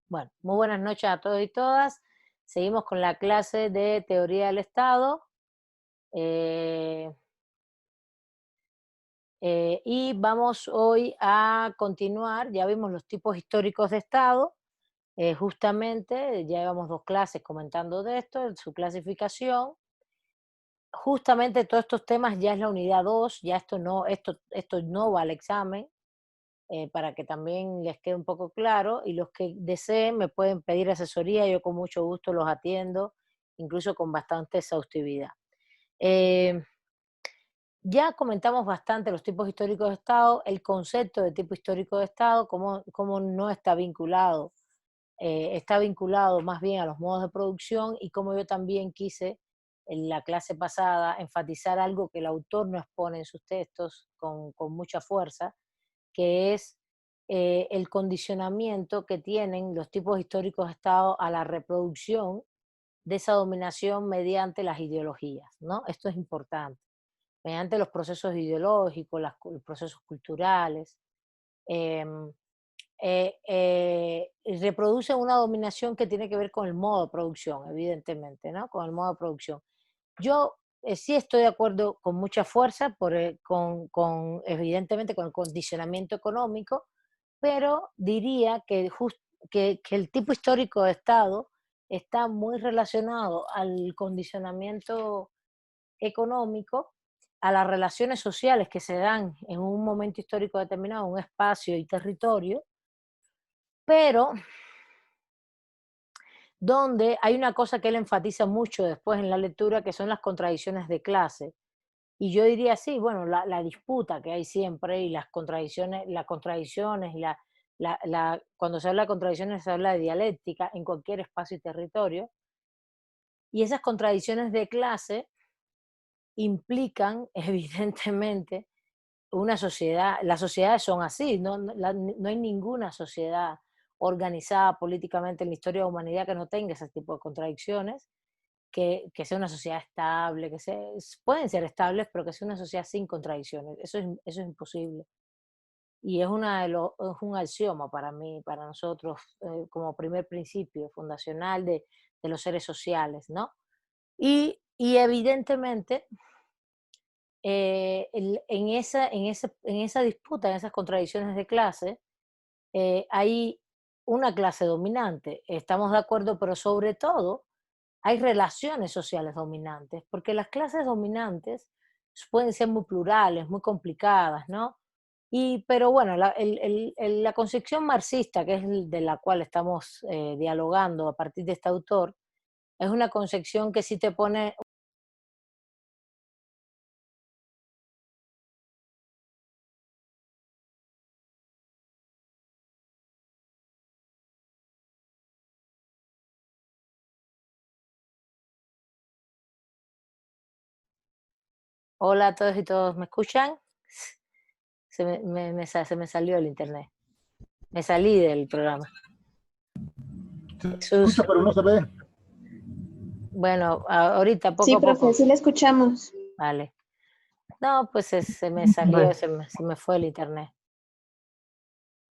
Bueno, muy buenas noches a todos y todas. Seguimos con la clase de teoría del Estado eh, y vamos hoy a continuar. Ya vimos los tipos históricos de Estado, justamente, ya llevamos dos clases comentando de esto, su clasificación. Justamente todos estos temas ya es la unidad 2. Ya esto no va al examen, para que también les quede un poco claro, y los que deseen me pueden pedir asesoría, yo con mucho gusto los atiendo, incluso con bastante exhaustividad. Eh, ya comentamos bastante los tipos históricos de Estado, el concepto de tipo histórico de Estado, cómo no está vinculado más bien a los modos de producción, y cómo yo también quise en la clase pasada enfatizar algo que el autor no expone en sus textos con mucha fuerza, que es el condicionamiento que tienen los tipos históricos de Estado a la reproducción de esa dominación mediante las ideologías, ¿no? Esto es importante, mediante los procesos ideológicos, los procesos culturales. em, Reproducen una dominación que tiene que ver con el modo de producción, evidentemente, ¿no? Con el modo de producción. Yo sí estoy de acuerdo con mucha fuerza, evidentemente con el condicionamiento económico, pero diría que el tipo histórico de Estado está muy relacionado al condicionamiento económico, a las relaciones sociales que se dan en un momento histórico determinado, un espacio y territorio, pero donde hay una cosa que él enfatiza mucho después en la lectura, que son las contradicciones de clase. Y yo diría sí, bueno, la disputa que hay siempre y las contradicciones, cuando se habla de contradicciones se habla de dialéctica en cualquier espacio y territorio, y esas contradicciones de clase implican evidentemente una sociedad. Las sociedades son así, no hay ninguna sociedad organizada políticamente en la historia de la humanidad que no tenga ese tipo de contradicciones, que sea una sociedad estable, pueden ser estables, pero que sea una sociedad sin contradicciones. Eso es imposible. Y es un axioma para mí, para nosotros, como primer principio fundacional de los seres sociales, ¿no? Y evidentemente, en esa disputa, en esas contradicciones de clase, hay una clase dominante, estamos de acuerdo, pero sobre todo hay relaciones sociales dominantes, porque las clases dominantes pueden ser muy plurales, muy complicadas, ¿no? Pero bueno, la concepción marxista, que es de la cual estamos dialogando a partir de este autor, es una concepción que sí te pone... Hola a todos y todos, ¿me escuchan? Se me salió el internet, me salí del programa. Se escucha, Jesús, pero no se ve. bueno, ahorita poco Sí, a profe, poco, sí le escuchamos. vale. No, pues se me salió, Ve. se me fue el internet.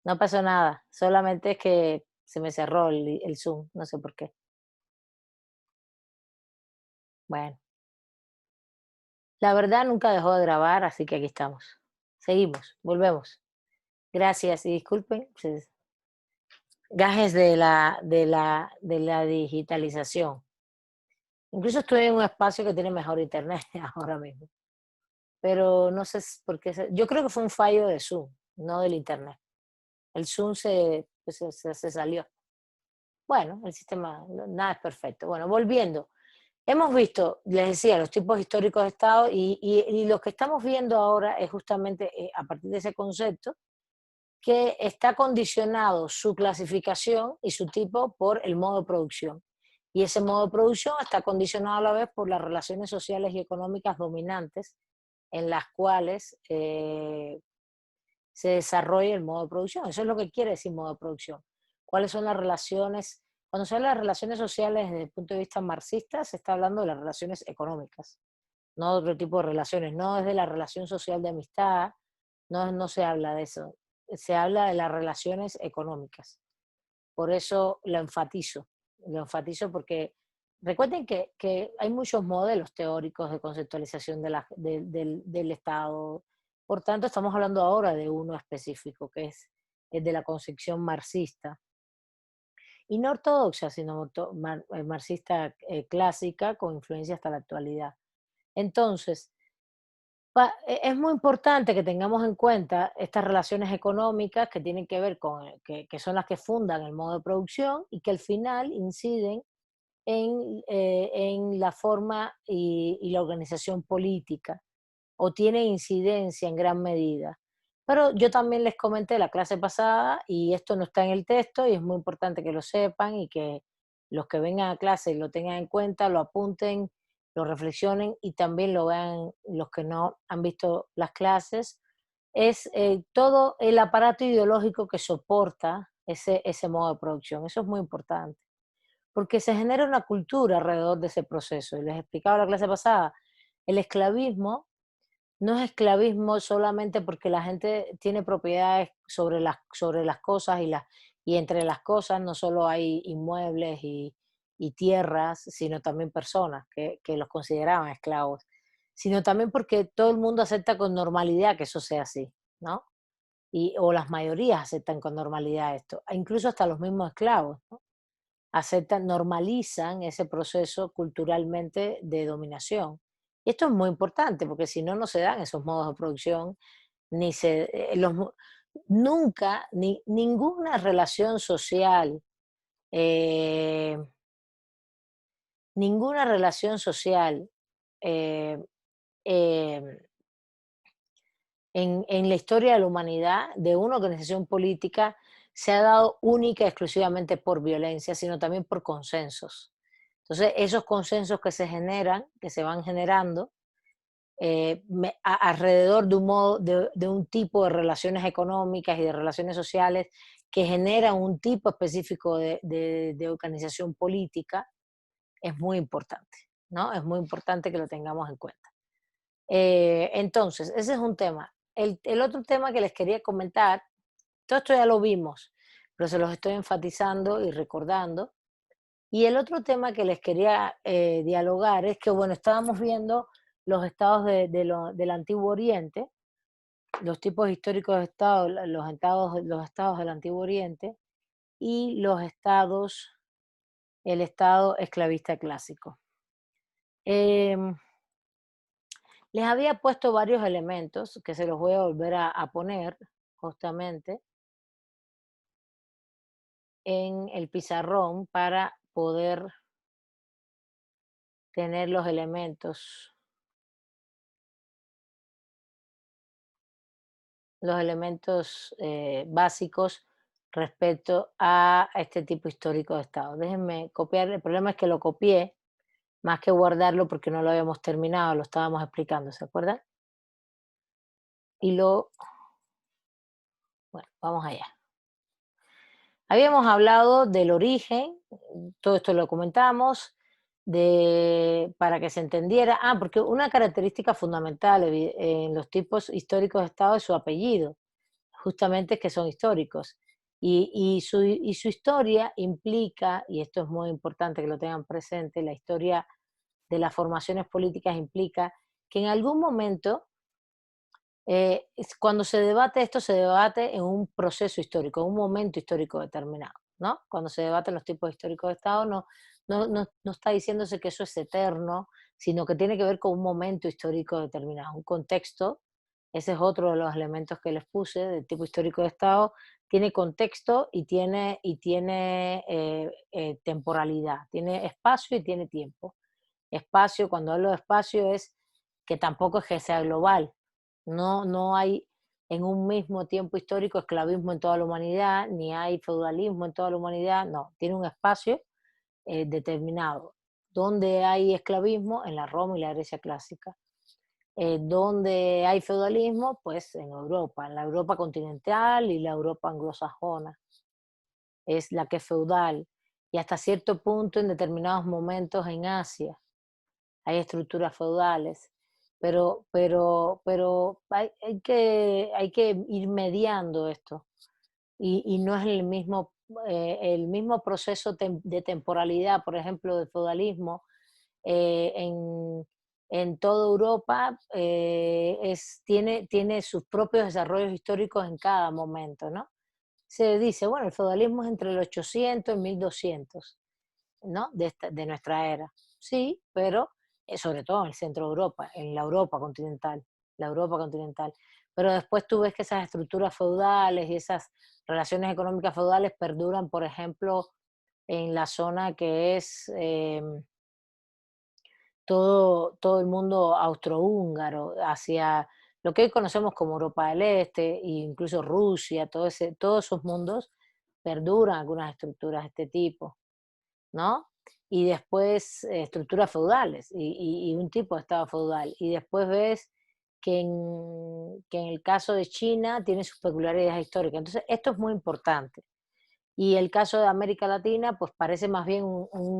No pasó nada, solamente es que se me cerró el Zoom, no sé por qué. Bueno, la verdad nunca dejó de grabar, así que aquí estamos. Seguimos, volvemos. Gracias y disculpen, gajes de la digitalización. Incluso estoy en un espacio que tiene mejor internet ahora mismo, pero no sé por qué. Yo creo que fue un fallo de Zoom, no del internet. El Zoom se salió. Bueno, el sistema, nada es perfecto. Bueno, volviendo. Hemos visto, les decía, los tipos históricos de Estado, y lo que estamos viendo ahora es justamente a partir de ese concepto, que está condicionado su clasificación y su tipo por el modo de producción. Y ese modo de producción está condicionado a la vez por las relaciones sociales y económicas dominantes en las cuales se desarrolla el modo de producción. Eso es lo que quiere decir modo de producción. ¿Cuáles son las relaciones? Cuando se habla de relaciones sociales desde el punto de vista marxista, se está hablando de las relaciones económicas, no de otro tipo de relaciones, no desde la relación social de amistad, no se habla de eso, se habla de las relaciones económicas, por eso lo enfatizo porque recuerden que hay muchos modelos teóricos de conceptualización del Estado. Por tanto, estamos hablando ahora de uno específico, que es el de la concepción marxista. Y no ortodoxa, sino marxista clásica con influencia hasta la actualidad. Entonces, es muy importante que tengamos en cuenta estas relaciones económicas que tienen que ver con, que son las que fundan el modo de producción y que al final inciden en la forma y la organización política, o tienen incidencia en gran medida. Pero yo también les comenté la clase pasada, y esto no está en el texto, y es muy importante que lo sepan y que los que vengan a clase lo tengan en cuenta, lo apunten, lo reflexionen y también lo vean los que no han visto las clases, es todo el aparato ideológico que soporta ese modo de producción. Eso es muy importante, porque se genera una cultura alrededor de ese proceso. Y les explicaba la clase pasada, el esclavismo no es esclavismo solamente porque la gente tiene propiedades sobre las cosas y entre las cosas no solo hay inmuebles y tierras, sino también personas que los consideraban esclavos, sino también porque todo el mundo acepta con normalidad que eso sea así, ¿no? O las mayorías aceptan con normalidad esto, e incluso hasta los mismos esclavos, ¿no? Aceptan, normalizan ese proceso culturalmente de dominación. Y esto es muy importante porque si no, no se dan esos modos de producción, ni se, nunca, ninguna relación social, eh, ninguna relación social eh, eh, en la historia de la humanidad, de una organización política, se ha dado única y exclusivamente por violencia, sino también por consensos. Entonces, esos consensos que se generan, que se van generando, alrededor de un, modo, de un tipo de relaciones económicas y de relaciones sociales que generan un tipo específico de organización política, es muy importante, ¿no? Es muy importante que lo tengamos en cuenta. Entonces, ese es un tema. El otro tema que les quería comentar, todo esto ya lo vimos, pero se los estoy enfatizando y recordando. Y el otro tema que les quería dialogar es que, bueno, estábamos viendo los estados del Antiguo Oriente, los tipos históricos de estado, los estados del Antiguo Oriente y el estado esclavista clásico. Em, Les había puesto varios elementos que se los voy a volver a poner justamente en el pizarrón para poder tener los elementos básicos respecto a este tipo histórico de Estado. Déjenme copiar, el problema es que lo copié, más que guardarlo porque no lo habíamos terminado, lo estábamos explicando, ¿se acuerdan? Y bueno, vamos allá. Habíamos hablado del origen, todo esto lo comentamos, para que se entendiera, porque una característica fundamental en los tipos históricos de Estado es su apellido, justamente es que son históricos. Y su historia implica, y esto es muy importante que lo tengan presente, la historia de las formaciones políticas implica que en algún momento, cuando se debate esto, se debate en un proceso histórico, en un momento histórico determinado, ¿no? Cuando se debaten los tipos históricos de Estado, no está diciéndose que eso es eterno, sino que tiene que ver con un momento histórico determinado, un contexto. Ese es otro de los elementos que les puse del tipo histórico de Estado. Tiene contexto y tiene temporalidad, tiene espacio y tiene tiempo. Espacio, cuando hablo de espacio, es que tampoco es que sea global. No hay en un mismo tiempo histórico esclavismo en toda la humanidad, ni hay feudalismo en toda la humanidad, no, tiene un espacio determinado. ¿Dónde hay esclavismo? En la Roma y la Grecia clásica. ¿Dónde hay feudalismo? Pues en Europa, en la Europa continental y la Europa anglosajona. Es la que es feudal. Y hasta cierto punto, en determinados momentos en Asia, hay estructuras feudales. Pero hay que ir mediando esto. Y no es el mismo el mismo proceso de temporalidad, por ejemplo, del feudalismo, en toda Europa, tiene sus propios desarrollos históricos en cada momento, ¿no? Se dice, bueno, el feudalismo es entre el 800 y 1200, ¿no? De nuestra era. Sí, pero sobre todo en el centro de Europa, en la Europa continental. Pero después tú ves que esas estructuras feudales y esas relaciones económicas feudales perduran, por ejemplo, en la zona que es todo el mundo austrohúngaro, hacia lo que hoy conocemos como Europa del Este, e incluso Rusia, todos esos mundos perduran algunas estructuras de este tipo, ¿no? Y después estructuras feudales y un tipo de estado feudal. Y después ves que en el caso de China tiene sus peculiaridades históricas. Entonces, esto es muy importante. Y el caso de América Latina, pues parece más bien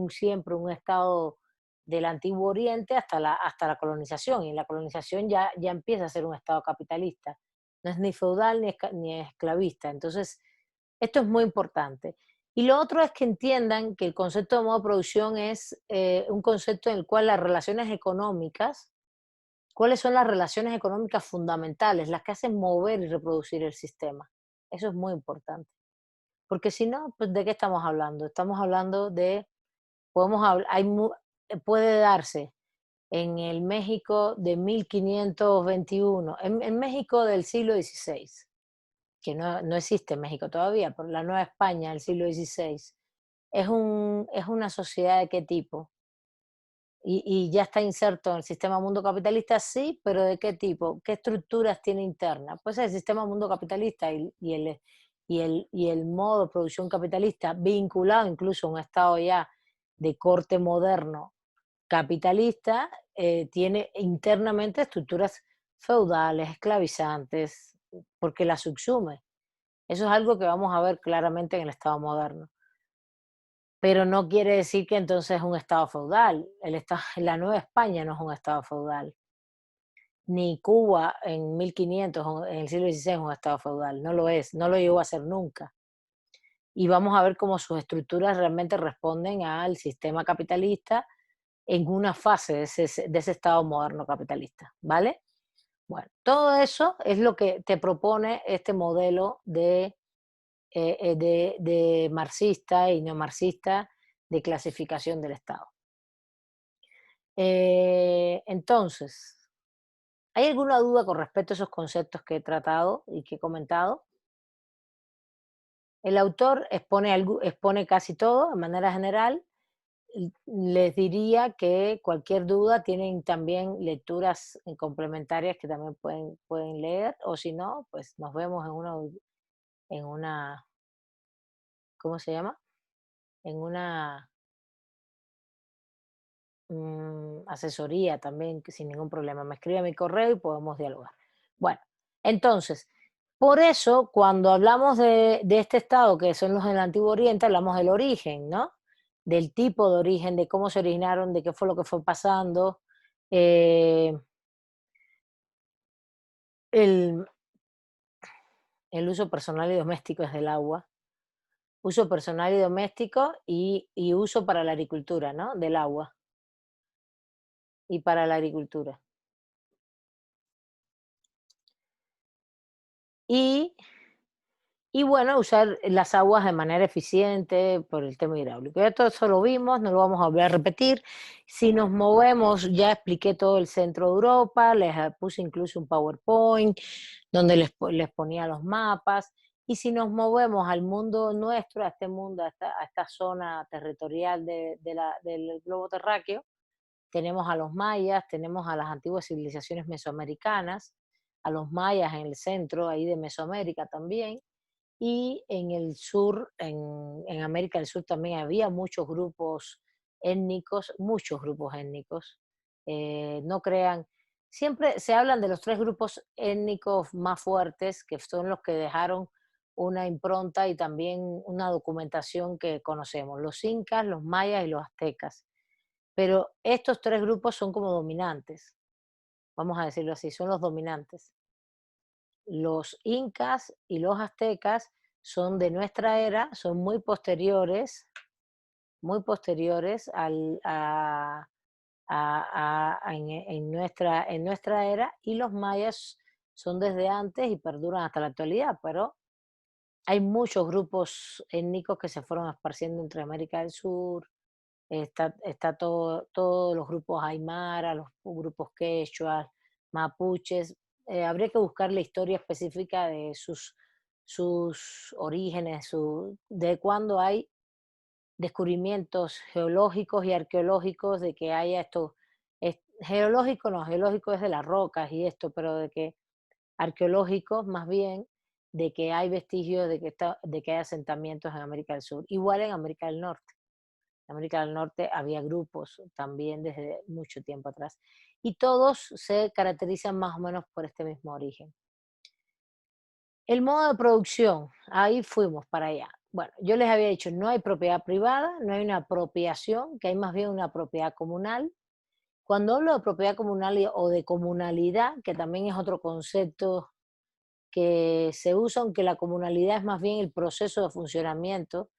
siempre un estado del Antiguo Oriente hasta la colonización. Y la colonización ya empieza a ser un estado capitalista. No es ni feudal ni esclavista. Entonces, esto es muy importante. Y lo otro es que entiendan que el concepto de modo de producción es un concepto en el cual las relaciones económicas, ¿cuáles son las relaciones económicas fundamentales, las que hacen mover y reproducir el sistema? Eso es muy importante. Porque si no, pues, ¿de qué estamos hablando? Estamos hablando de, podemos hablar, puede darse en el México de 1521, en México del siglo XVI, que no existe México todavía, pero la Nueva España del siglo XVI, es una sociedad de qué tipo, y ya está inserto en el sistema mundo capitalista, sí, pero ¿de qué tipo? ¿Qué estructuras tiene internas? Pues el sistema mundo capitalista y el modo de producción capitalista, vinculado incluso a un estado ya de corte moderno capitalista, tiene internamente estructuras feudales, esclavizantes, porque las subsume. Eso es algo que vamos a ver claramente en el estado moderno. Pero no quiere decir que entonces es un estado feudal. La Nueva España no es un estado feudal, ni Cuba en 1500, en el siglo XVI, es un estado feudal. No lo es, no lo llegó a ser nunca. Y vamos a ver cómo sus estructuras realmente responden al sistema capitalista en una fase de ese estado moderno capitalista, ¿vale? Bueno, todo eso es lo que te propone este modelo de marxista y neomarxista de clasificación del Estado. Entonces, ¿hay alguna duda con respecto a esos conceptos que he tratado y que he comentado? El autor expone casi todo de manera general. Les diría que cualquier duda tienen también lecturas complementarias que también pueden leer, o si no, pues nos vemos en una, ¿cómo se llama? En una asesoría también, que sin ningún problema. Me escribe a mi correo y podemos dialogar. Bueno, entonces, por eso cuando hablamos de este estado, que son los del Antiguo Oriente, hablamos del origen, ¿no? Del tipo de origen, de cómo se originaron, de qué fue lo que fue pasando. eh, el, el uso personal y doméstico es del agua. Uso personal y doméstico y uso para la agricultura, ¿no? Del agua y para la agricultura. Y Y bueno, usar las aguas de manera eficiente por el tema hidráulico. Ya todo eso lo vimos, no lo vamos a volver a repetir. Si nos movemos, ya expliqué todo el centro de Europa, les puse incluso un PowerPoint donde les ponía los mapas. Y si nos movemos al mundo nuestro, a este mundo, a esta zona territorial del globo terráqueo, tenemos a los mayas, tenemos a las antiguas civilizaciones mesoamericanas, a los mayas en el centro ahí de Mesoamérica también, y en el sur, en América del Sur también había muchos grupos étnicos. No crean, siempre se hablan de los tres grupos étnicos más fuertes, que son los que dejaron una impronta y también una documentación que conocemos, los incas, los mayas y los aztecas. Pero estos tres grupos son como dominantes, vamos a decirlo así, son los dominantes. Los incas y los aztecas son de nuestra era, son muy posteriores en nuestra era, y los mayas son desde antes y perduran hasta la actualidad, pero hay muchos grupos étnicos que se fueron esparciendo entre América del Sur. Está todos los grupos aymara, los grupos quechua, mapuches. Habría que buscar la historia específica de sus orígenes, de cuándo hay descubrimientos geológicos y arqueológicos de que haya esto. Geológico no, geológico es de las rocas y esto, pero de que arqueológicos más bien, de que hay vestigios de que hay asentamientos en América del Sur, igual en América del Norte. En América del Norte había grupos también desde mucho tiempo atrás, y todos se caracterizan más o menos por este mismo origen. El modo de producción, ahí fuimos para allá. Bueno, yo les había dicho, no hay propiedad privada, no hay una apropiación, que hay más bien una propiedad comunal. Cuando hablo de propiedad comunal o de comunalidad, que también es otro concepto que se usa, aunque la comunalidad es más bien el proceso de funcionamiento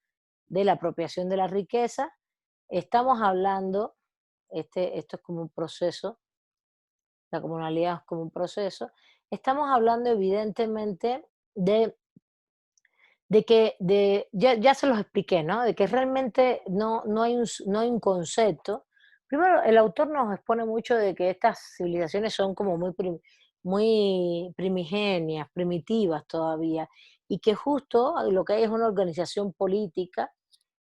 de la apropiación de la riqueza, estamos hablando, esto es como un proceso, la comunalidad es como un proceso, estamos hablando evidentemente de ya se los expliqué, ¿no? De que realmente no hay un concepto. Primero, el autor nos expone mucho de que estas civilizaciones son como muy primigenias, primitivas todavía, y que justo lo que hay es una organización política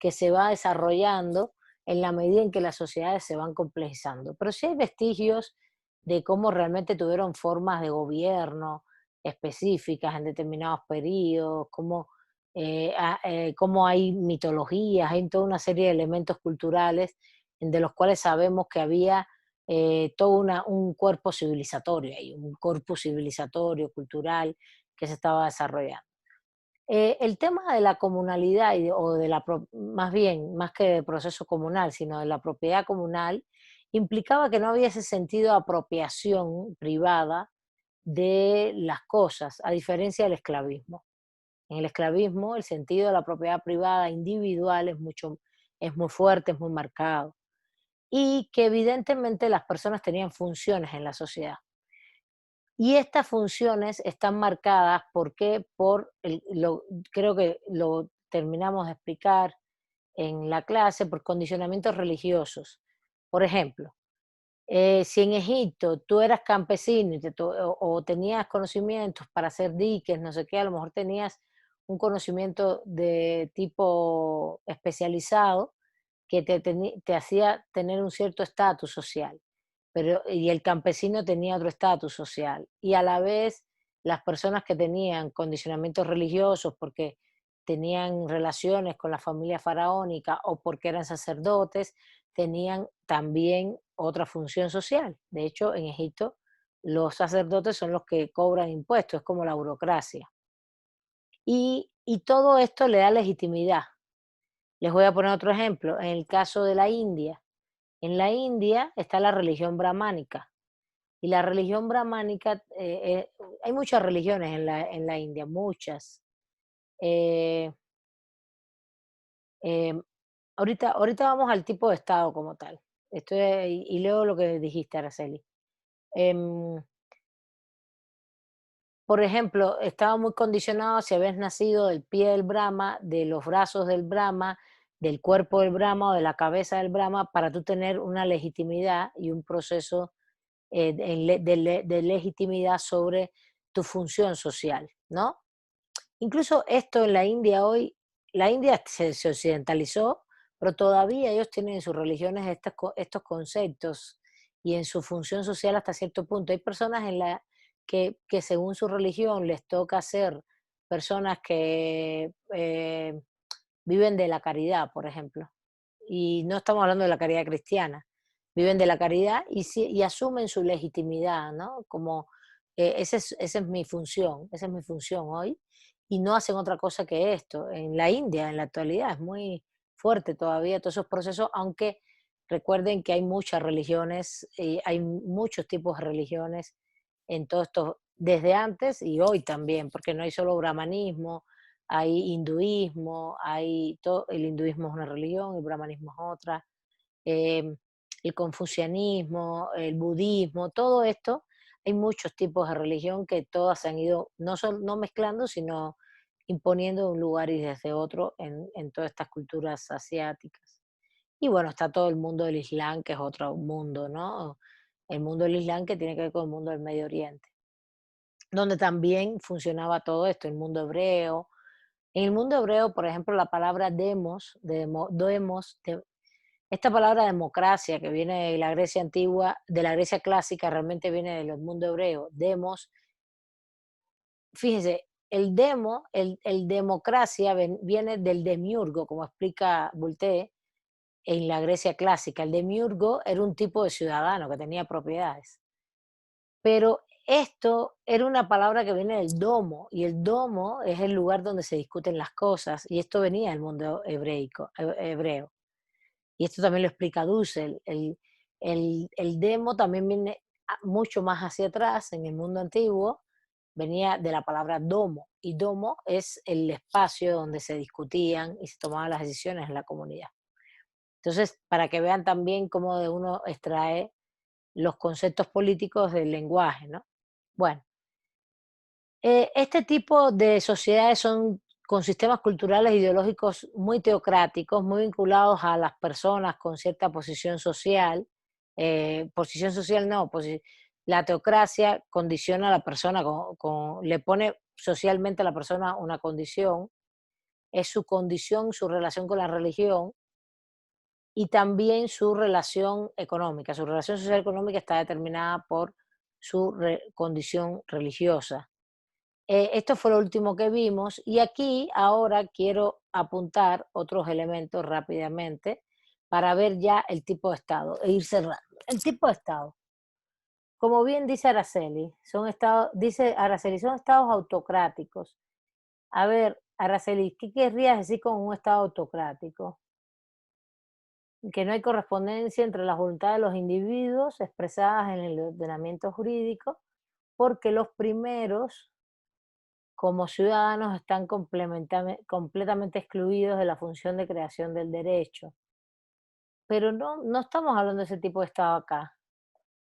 que se va desarrollando en la medida en que las sociedades se van complejizando. Pero sí hay vestigios de cómo realmente tuvieron formas de gobierno específicas en determinados periodos, cómo hay mitologías, hay toda una serie de elementos culturales de los cuales sabemos que había todo un cuerpo civilizatorio, hay un corpus civilizatorio, cultural, que se estaba desarrollando. El tema de la comunalidad o más bien, más que de proceso comunal, sino de la propiedad comunal, implicaba que no había ese sentido de apropiación privada de las cosas, a diferencia del esclavismo. En el esclavismo, el sentido de la propiedad privada individual es muy fuerte, es muy marcado. Y que evidentemente las personas tenían funciones en la sociedad. Y estas funciones están marcadas, ¿por qué? Creo que lo terminamos de explicar en la clase, por condicionamientos religiosos. Por ejemplo, si en Egipto tú eras campesino o tenías conocimientos para hacer diques, no sé qué, a lo mejor tenías un conocimiento de tipo especializado que te hacía tener un cierto estatus social, y el campesino tenía otro estatus social, y a la vez las personas que tenían condicionamientos religiosos porque tenían relaciones con la familia faraónica o porque eran sacerdotes, tenían también otra función social. De hecho, en Egipto los sacerdotes son los que cobran impuestos, es como la burocracia. Y todo esto le da legitimidad. Les voy a poner otro ejemplo. En el caso de la India, en la India está la religión brahmánica. Y la religión brahmánica, hay muchas religiones en la India, muchas. Eh, em, ahorita vamos al tipo de Estado como tal. Y leo lo que dijiste, Araceli. Em, por ejemplo, estaba muy condicionado si habías nacido del pie del Brahma, de los brazos del Brahma, del cuerpo del Brahma o de la cabeza del Brahma, para tú tener una legitimidad y un proceso de legitimidad sobre tu función social, ¿no? Incluso esto en la India hoy, la India se occidentalizó, pero todavía ellos tienen en sus religiones estos conceptos y en su función social hasta cierto punto. Hay personas que según su religión les toca ser personas que viven de la caridad, por ejemplo. Y no estamos hablando de la caridad cristiana. Viven de la caridad y asumen su legitimidad, ¿no? Como esa es mi función, esa es mi función hoy. Y no hacen otra cosa que esto. En la India, en la actualidad, es muy fuerte todavía todos esos procesos, aunque recuerden que hay muchas religiones, hay muchos tipos de religiones en todo esto, desde antes y hoy también, porque no hay solo brahmanismo, hay hinduismo, el hinduismo es una religión, el brahmanismo es otra, em, el confucianismo, el budismo, todo esto, hay muchos tipos de religión que todas se han ido no mezclando, sino imponiendo de un lugar y desde otro en todas estas culturas asiáticas. Y bueno, está todo el mundo del Islam, que es otro mundo, ¿no? El mundo del Islam que tiene que ver con el mundo del Medio Oriente, donde también funcionaba todo esto, el mundo hebreo. En el mundo hebreo, por ejemplo, la palabra esta palabra democracia que viene de la Grecia antigua, de la Grecia clásica, realmente viene del mundo hebreo. Demos, fíjense, el democracia viene del demiurgo, como explica Voltaire en la Grecia clásica. El demiurgo era un tipo de ciudadano que tenía propiedades. Pero esto era una palabra que viene del domo, y el domo es el lugar donde se discuten las cosas, y esto venía del mundo hebreo. Y esto también lo explica Dussel. El demo también viene mucho más hacia atrás, en el mundo antiguo, venía de la palabra domo, y domo es el espacio donde se discutían y se tomaban las decisiones en la comunidad. Entonces, para que vean también cómo de uno extrae los conceptos políticos del lenguaje, ¿no? Bueno, este tipo de sociedades son con sistemas culturales e ideológicos muy teocráticos, muy vinculados a las personas con cierta posición social no, la teocracia condiciona a la persona, le pone socialmente a la persona una condición, es su condición, su relación con la religión, y también su relación económica. Su relación social económica está determinada por su condición religiosa. Esto fue lo último que vimos, y aquí ahora quiero apuntar otros elementos rápidamente para ver ya el tipo de Estado e ir cerrando. El tipo de Estado, como bien dice Araceli, son estados autocráticos. A ver, Araceli, ¿qué querrías decir con un estado autocrático? Que no hay correspondencia entre las voluntades de los individuos expresadas en el ordenamiento jurídico, porque los primeros, como ciudadanos, están completamente excluidos de la función de creación del derecho. Pero no estamos hablando de ese tipo de Estado acá.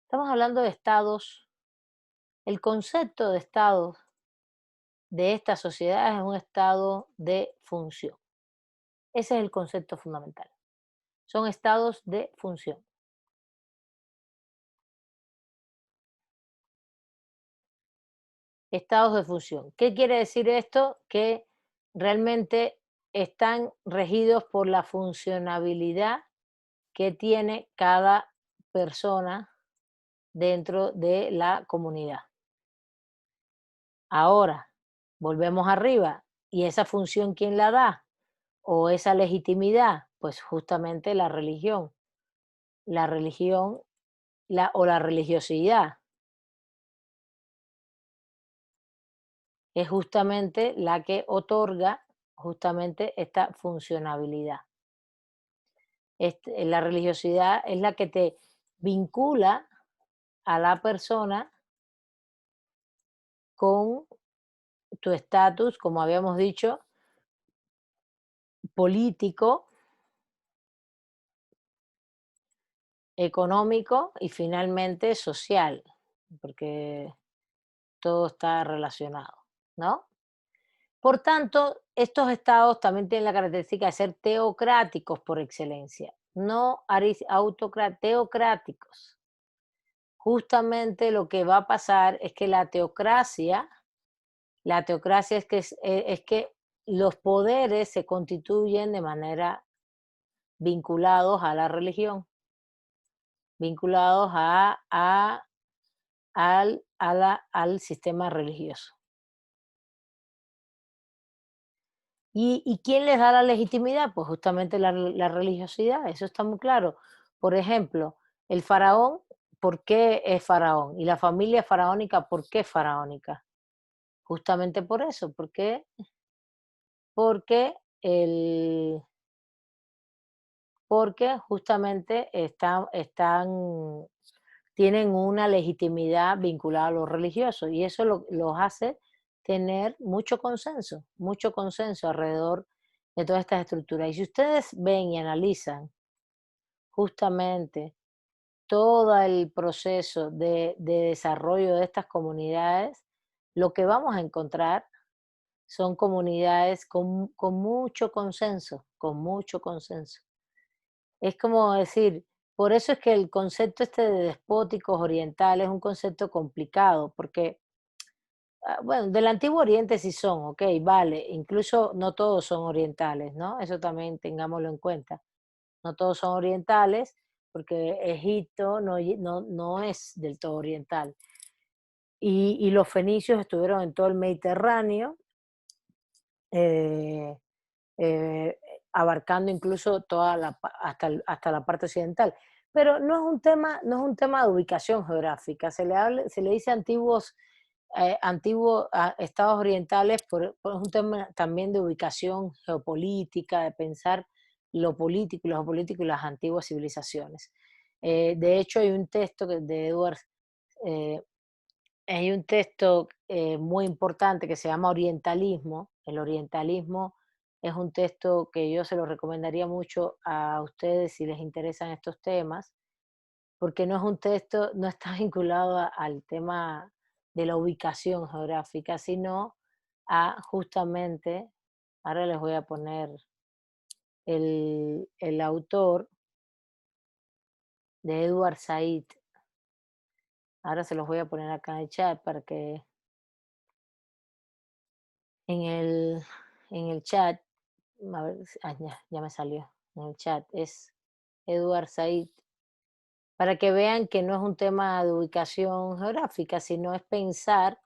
Estamos hablando de estados. El concepto de estado de esta sociedad es un estado de función. Ese es el concepto fundamental. Son estados de función. Estados de función. ¿Qué quiere decir esto? Que realmente están regidos por la funcionabilidad que tiene cada persona dentro de la comunidad. Ahora, volvemos arriba. ¿Y esa función quién la da? ¿O esa legitimidad? Pues justamente la religión. La religión o la religiosidad es justamente la que otorga justamente esta funcionabilidad. La religiosidad es la que te vincula a la persona con tu estatus, como habíamos dicho, político, económico y finalmente social, porque todo está relacionado, ¿no? Por tanto, estos estados también tienen la característica de ser teocráticos por excelencia, no teocráticos. Justamente lo que va a pasar es que la teocracia es que los poderes se constituyen de manera vinculados a la religión, vinculados al sistema religioso. ¿Y quién les da la legitimidad? Pues justamente la religiosidad, eso está muy claro. Por ejemplo, el faraón, ¿por qué es faraón? Y la familia faraónica, ¿por qué es faraónica? Justamente por eso, porque el, porque justamente tienen una legitimidad vinculada a lo religioso, y eso los hace tener mucho consenso alrededor de todas estas estructuras. Y si ustedes ven y analizan justamente todo el proceso de desarrollo de estas comunidades, lo que vamos a encontrar son comunidades con mucho consenso, con mucho consenso. Es como decir, por eso es que el concepto este de despóticos orientales es un concepto complicado, porque, bueno, del Antiguo Oriente sí son, ok, vale, incluso no todos son orientales, ¿no? Eso también tengámoslo en cuenta. No todos son orientales, porque Egipto no es del todo oriental. Y los fenicios estuvieron en todo el Mediterráneo, eh, eh, abarcando incluso toda hasta la parte occidental. Pero no es un tema de ubicación geográfica, se le dice antiguos estados orientales por un tema también de ubicación geopolítica, de pensar lo político y lo geopolítico y las antiguas civilizaciones. De hecho, hay un texto de Edward, eh, hay un texto muy importante que se llama Orientalismo. El orientalismo es un texto que yo se lo recomendaría mucho a ustedes si les interesan estos temas, porque no es un texto, no está vinculado al tema de la ubicación geográfica, sino a justamente, ahora les voy a poner el autor de Edward Said, ahora se los voy a poner acá en el chat para que en en el chat, a ver, ya me salió, en el chat, es Edward Said, para que vean que no es un tema de ubicación geográfica, sino es pensar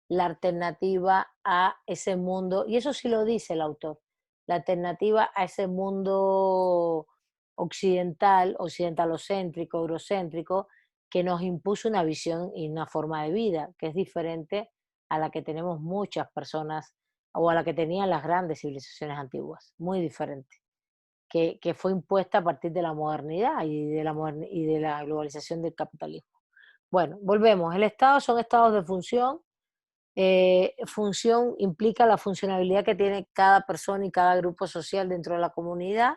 la alternativa a ese mundo, y eso sí lo dice el autor, la alternativa a ese mundo occidentalocéntrico, eurocéntrico, que nos impuso una visión y una forma de vida que es diferente a la que tenemos muchas personas o a la que tenían las grandes civilizaciones antiguas, muy diferente, que fue impuesta a partir de la modernidad y de la globalización del capitalismo. Bueno, volvemos. El Estado son estados de función. Función implica la funcionalidad que tiene cada persona y cada grupo social dentro de la comunidad,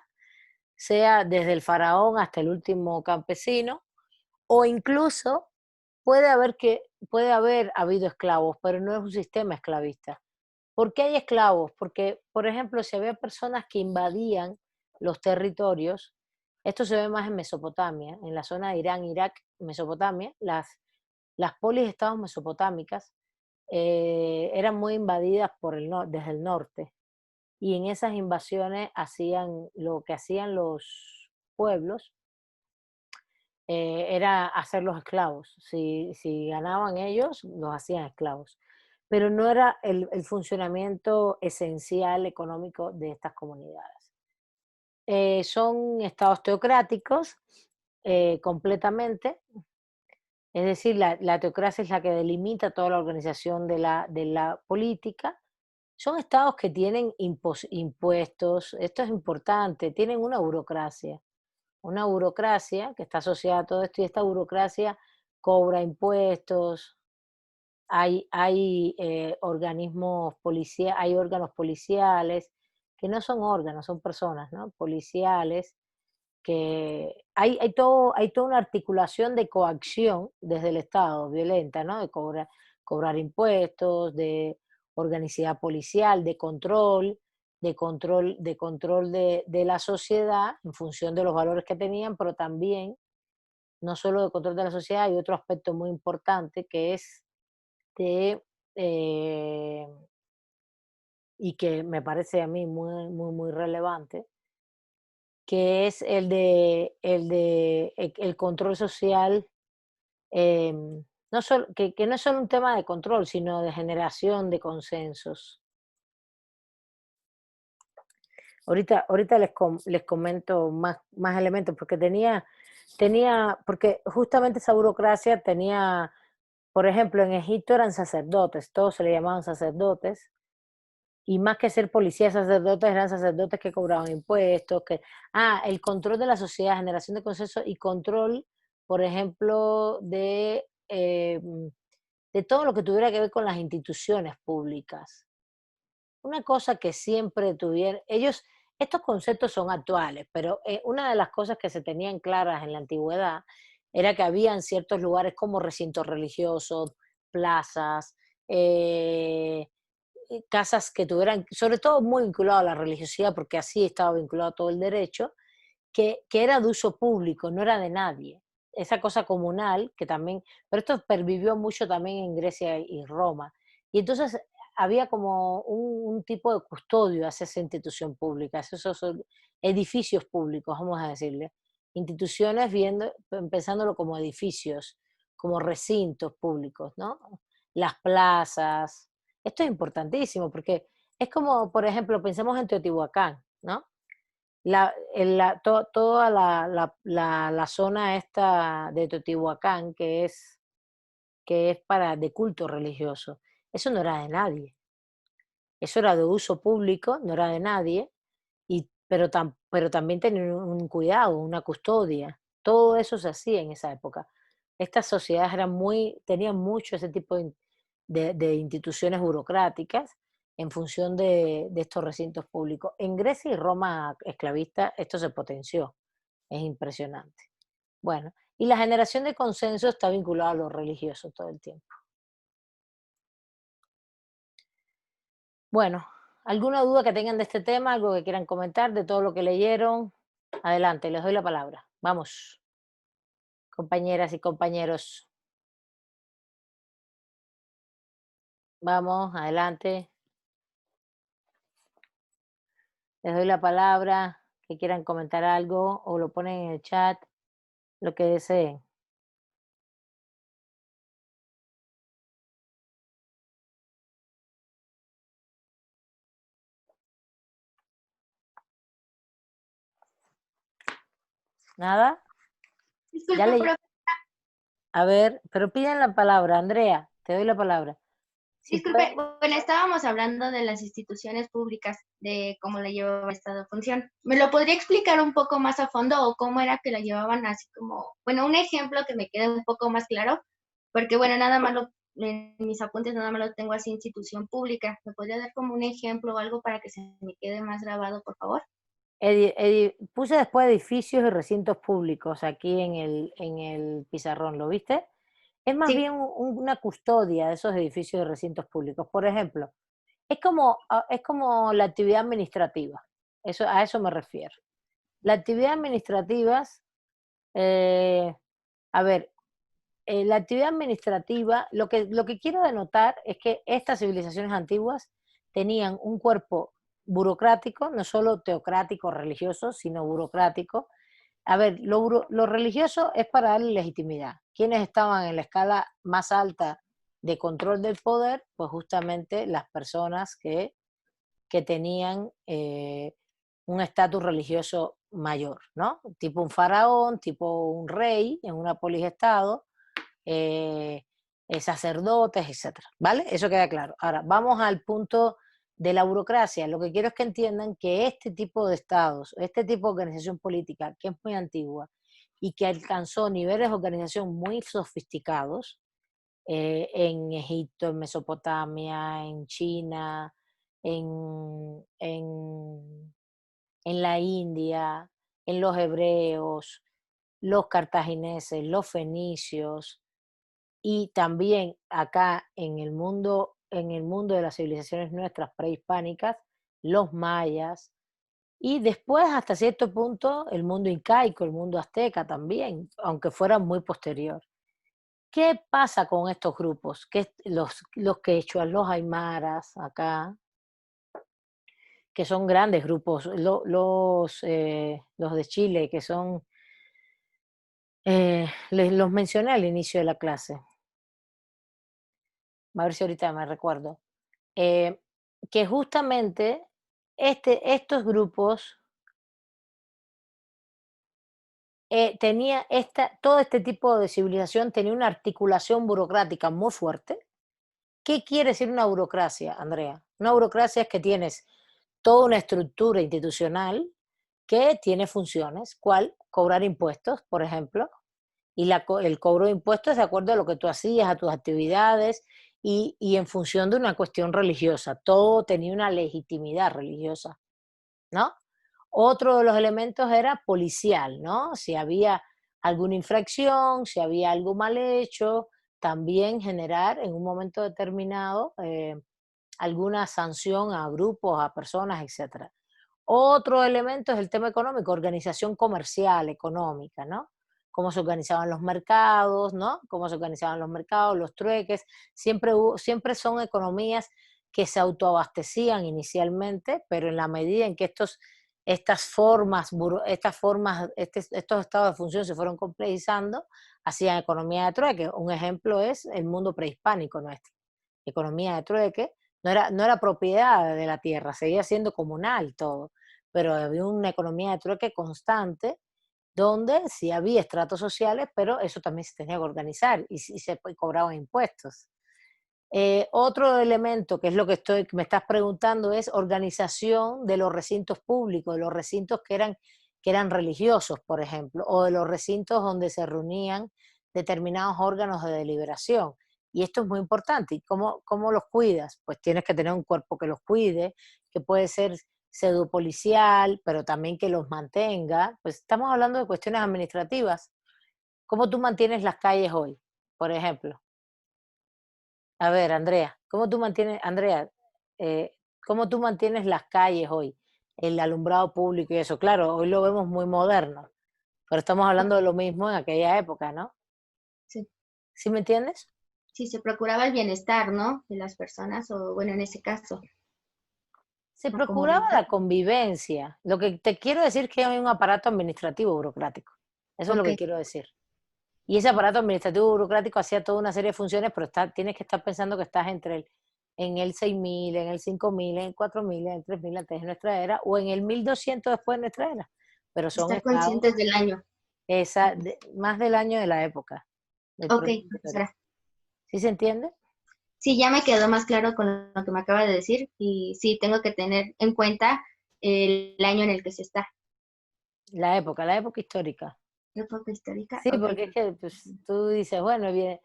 sea desde el faraón hasta el último campesino, o incluso puede haber habido esclavos, pero no es un sistema esclavista. ¿Por qué hay esclavos? Porque, por ejemplo, si había personas que invadían los territorios, esto se ve más en Mesopotamia, en la zona de Irán, Irak, Mesopotamia, las polis estados mesopotámicas eran muy invadidas desde el norte. Y en esas invasiones hacían lo que hacían los pueblos, era hacerlos esclavos. Si ganaban ellos, los hacían esclavos. Pero no era el funcionamiento esencial económico de estas comunidades. Son estados teocráticos completamente, es decir, la teocracia es la que delimita toda la organización de la política. Son estados que tienen impuestos, esto es importante, tienen una burocracia que está asociada a todo esto y esta burocracia cobra impuestos, hay organismos policiales, hay órganos policiales, que no son órganos, son personas, ¿no? Policiales, que hay toda una articulación de coacción desde el Estado, violenta, ¿no? Cobrar impuestos, de organicidad policial, de control de la sociedad en función de los valores que tenían, pero también, no solo de control de la sociedad, hay otro aspecto muy importante que es de, eh, y que me parece a mí muy relevante, que es el control social, no solo, que no es solo un tema de control, sino de generación de consensos. Ahorita les comento más elementos, porque porque justamente esa burocracia tenía, por ejemplo, en Egipto eran sacerdotes, todos se le llamaban sacerdotes, y más que ser policías, sacerdotes eran sacerdotes que cobraban impuestos, el control de la sociedad, generación de consenso y control, por ejemplo, de todo lo que tuviera que ver con las instituciones públicas. Una cosa que siempre tuvieron, ellos, estos conceptos son actuales, pero una de las cosas que se tenían claras en la antigüedad era que habían ciertos lugares como recintos religiosos, plazas, eh, casas que tuvieran, sobre todo muy vinculado a la religiosidad, porque así estaba vinculado todo el derecho, que era de uso público, no era de nadie. Esa cosa comunal, que también, pero esto pervivió mucho también en Grecia y Roma. Y entonces había como un tipo de custodio hacia esa institución pública, esos son edificios públicos, vamos a decirle. Instituciones viendo, pensándolo como edificios, como recintos públicos, ¿no? Las plazas. Esto es importantísimo porque es como, por ejemplo, pensemos en Teotihuacán, ¿no? Toda la zona esta de Teotihuacán, que es para de culto religioso, eso no era de nadie. Eso era de uso público, no era de nadie, pero también tenía un cuidado, una custodia. Todo eso se hacía en esa época. Estas sociedades tenían mucho ese tipo de instituciones burocráticas en función de estos recintos públicos. En Grecia y Roma esclavista esto se potenció. Es impresionante. Bueno, y la generación de consenso está vinculada a lo religioso todo el tiempo. Bueno, ¿alguna duda que tengan de este tema? ¿Algo que quieran comentar de todo lo que leyeron? Adelante, les doy la palabra. Vamos, compañeras y compañeros. Vamos, adelante. Les doy la palabra, que quieran comentar algo o lo ponen en el chat, lo que deseen. ¿Nada? Ya Disculpe, le... A ver, pero pidan la palabra, Andrea, te doy la palabra. Si disculpe, pueden, bueno, estábamos hablando de las instituciones públicas, de cómo la llevaba esta de función. ¿Me lo podría explicar un poco más a fondo o cómo era que la llevaban así como, bueno, un ejemplo que me quede un poco más claro? Porque, bueno, nada más en mis apuntes nada más lo tengo así, institución pública. ¿Me podría dar como un ejemplo o algo para que se me quede más grabado, por favor? puse después edificios y recintos públicos aquí en el pizarrón, ¿lo viste? Es más Sí, bien una custodia de esos edificios y recintos públicos. Por ejemplo, es como la actividad administrativa. A eso me refiero. La actividad administrativa, eh, a ver, la actividad administrativa, lo que quiero denotar es que estas civilizaciones antiguas tenían un cuerpo burocrático, no solo teocrático, religioso, sino burocrático. A ver, lo religioso es para darle legitimidad. ¿Quiénes estaban en la escala más alta de control del poder? Pues justamente las personas que tenían un estatus religioso mayor, ¿no? Tipo un faraón, tipo un rey en una polis-estado, eh, sacerdotes, etcétera, ¿vale? Eso queda claro. Ahora, vamos al punto de la burocracia. Lo que quiero es que entiendan que este tipo de estados, este tipo de organización política, que es muy antigua y que alcanzó niveles de organización muy sofisticados, en Egipto, en Mesopotamia, en China, en, en, en la India, en los hebreos, los cartagineses, los fenicios, y también acá en el mundo de las civilizaciones nuestras prehispánicas, los mayas, y después hasta cierto punto el mundo incaico, el mundo azteca también, aunque fuera muy posterior. ¿Qué pasa con estos grupos? Los quechuas, los aymaras acá, que son grandes grupos, los de Chile, que son, los mencioné al inicio de la clase, a ver si ahorita me recuerdo. eh, que justamente estos grupos todo este tipo de civilización tenía una articulación burocrática muy fuerte. ¿Qué quiere decir una burocracia, Andrea? Una burocracia es que tienes toda una estructura institucional que tiene funciones, cual cobrar impuestos, por ejemplo, y el cobro de impuestos es de acuerdo a lo que tú hacías, a tus actividades y en función de una cuestión religiosa. Todo tenía una legitimidad religiosa, ¿no? Otro de los elementos era policial, ¿no? Si había alguna infracción, si había algo mal hecho, también generar en un momento determinado alguna sanción a grupos, a personas, etcétera. Otro elemento es el tema económico, organización comercial, económica, ¿no? Cómo se organizaban los mercados, ¿no? Cómo se organizaban los mercados, los trueques. Siempre son economías que se autoabastecían inicialmente, pero en la medida en que estos estados de función se fueron complejizando, hacían economía de trueque. Un ejemplo es el mundo prehispánico nuestro. Economía de trueque, no era propiedad de la tierra, seguía siendo comunal todo, pero había una economía de trueque constante donde sí había estratos sociales, pero eso también se tenía que organizar y se cobraban impuestos. Otro elemento, que es lo que me estás preguntando, es organización de los recintos públicos, de los recintos que eran religiosos, por ejemplo, o de los recintos donde se reunían determinados órganos de deliberación. Y esto es muy importante. ¿Y cómo los cuidas? Pues tienes que tener un cuerpo que los cuide, que puede ser pseudopolicial, pero también que los mantenga. Pues estamos hablando de cuestiones administrativas. ¿Cómo tú mantienes las calles hoy, por ejemplo? A ver, Andrea, ¿cómo tú mantienes las calles hoy? El alumbrado público y eso. Claro, hoy lo vemos muy moderno, pero estamos hablando de lo mismo en aquella época, ¿no? Sí, ¿Sí me entiendes? sí, se procuraba el bienestar, ¿no? De las personas, o bueno, en ese caso, Se la procuraba comunidad. la convivencia. Lo que te quiero decir es que hay un aparato administrativo burocrático. Eso es lo Ok, que quiero decir. Y ese aparato administrativo burocrático hacía toda una serie de funciones, pero tienes que estar pensando que estás en el 6000, en el 5000, en el 4000, en el 3000 antes de nuestra era, o en el 1200 después de nuestra era. Pero son estar estados conscientes del año. más del año de la época, del Ok, proceso histórico. profesora. ¿Sí se entiende? Sí, ya me quedó más claro con lo que me acaba de decir y sí, tengo que tener en cuenta el año en el que se está. La época histórica. Época histórica, Sí, ok. porque es que pues, tú dices, bueno, viene,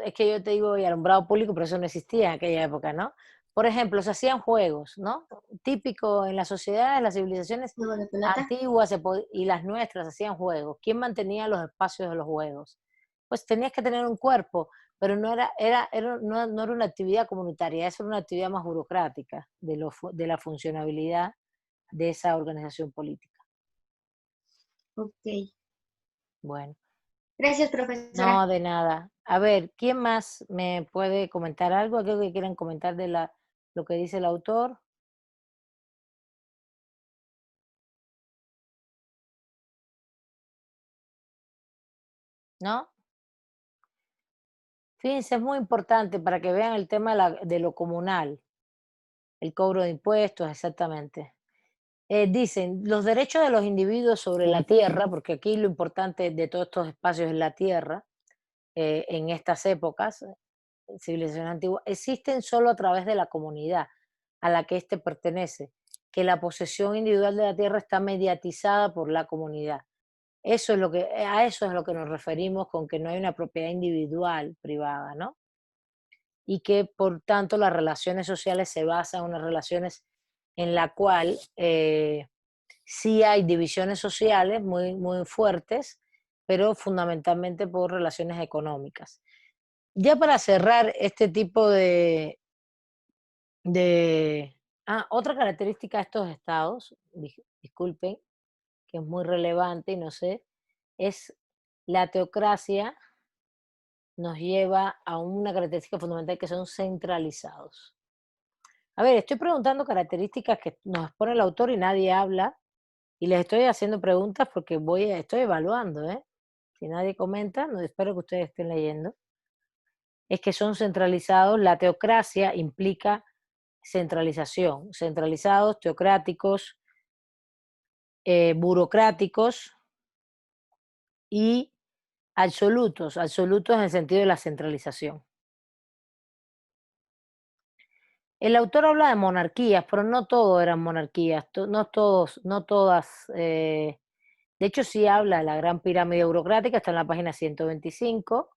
es que yo te digo, y alumbrado público, pero eso no existía en aquella época, ¿no? Por ejemplo, se hacían juegos, ¿no? Típico en las sociedades, las civilizaciones Juego de pelota. antiguas y las nuestras hacían juegos. ¿Quién mantenía los espacios de los juegos? Pues tenías que tener un cuerpo, pero no era una actividad comunitaria, eso era una actividad más burocrática de la funcionabilidad de esa organización política. Ok. Bueno. Gracias, profesora. No, de nada. A ver, ¿quién más me puede comentar algo? ¿Algo que quieran comentar de lo que dice el autor? ¿No? Fíjense, es muy importante para que vean el tema de lo comunal, el cobro de impuestos, exactamente. Dicen, los derechos de los individuos sobre la tierra, porque aquí lo importante de todos estos espacios es la tierra, en estas épocas, civilización antigua, existen solo a través de la comunidad a la que éste pertenece, que la posesión individual de la tierra está mediatizada por la comunidad. A eso es lo que nos referimos con que no hay una propiedad individual privada, ¿no? Y que por tanto las relaciones sociales se basan en unas relaciones en la cual sí hay divisiones sociales muy, muy fuertes, pero fundamentalmente por relaciones económicas. Ya para cerrar este tipo otra característica de estos estados, disculpen, que es muy relevante y no sé, es la teocracia nos lleva a una característica fundamental que son centralizados. A ver, estoy preguntando características que nos expone el autor y nadie habla, y les estoy haciendo preguntas porque estoy evaluando, ¿eh? Si nadie comenta, no espero que ustedes estén leyendo. Es que son centralizados, la teocracia implica centralización, centralizados, teocráticos, burocráticos y absolutos en el sentido de la centralización. El autor habla de monarquías, pero no todo eran monarquías, no todas De hecho, sí habla de la gran pirámide burocrática, está en la página 125,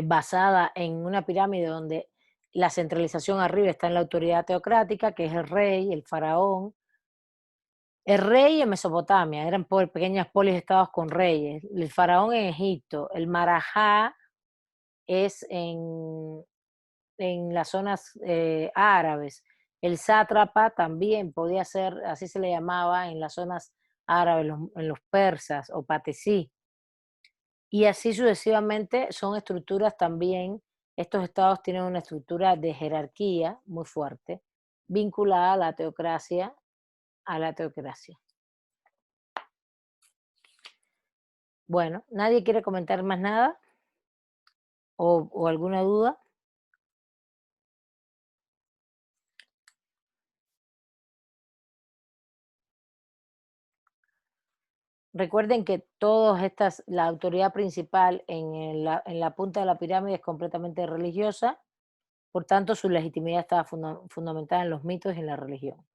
basada en una pirámide donde la centralización arriba está en la autoridad teocrática, que es el rey, el faraón. El rey en Mesopotamia, eran pequeñas polis estados con reyes. El faraón en Egipto, el marajá es en las zonas árabes. El sátrapa también podía ser, así se le llamaba, en las zonas árabes, en los persas o patesí. Y así sucesivamente son estructuras también, estos estados tienen una estructura de jerarquía muy fuerte, vinculada a la teocracia. Bueno, ¿nadie quiere comentar más nada? ¿O alguna duda? Recuerden que todas estas, la autoridad principal en la punta de la pirámide es completamente religiosa, por tanto su legitimidad estaba fundamentada en los mitos y en la religión.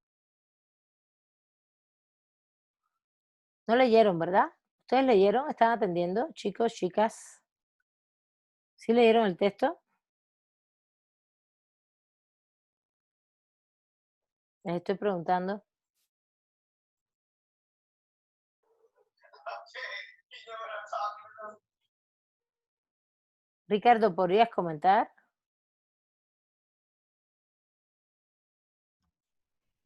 No leyeron, ¿verdad? ¿Ustedes leyeron? ¿Están atendiendo, chicos, chicas? ¿Sí leyeron el texto? Les estoy preguntando. Ricardo, ¿podrías comentar?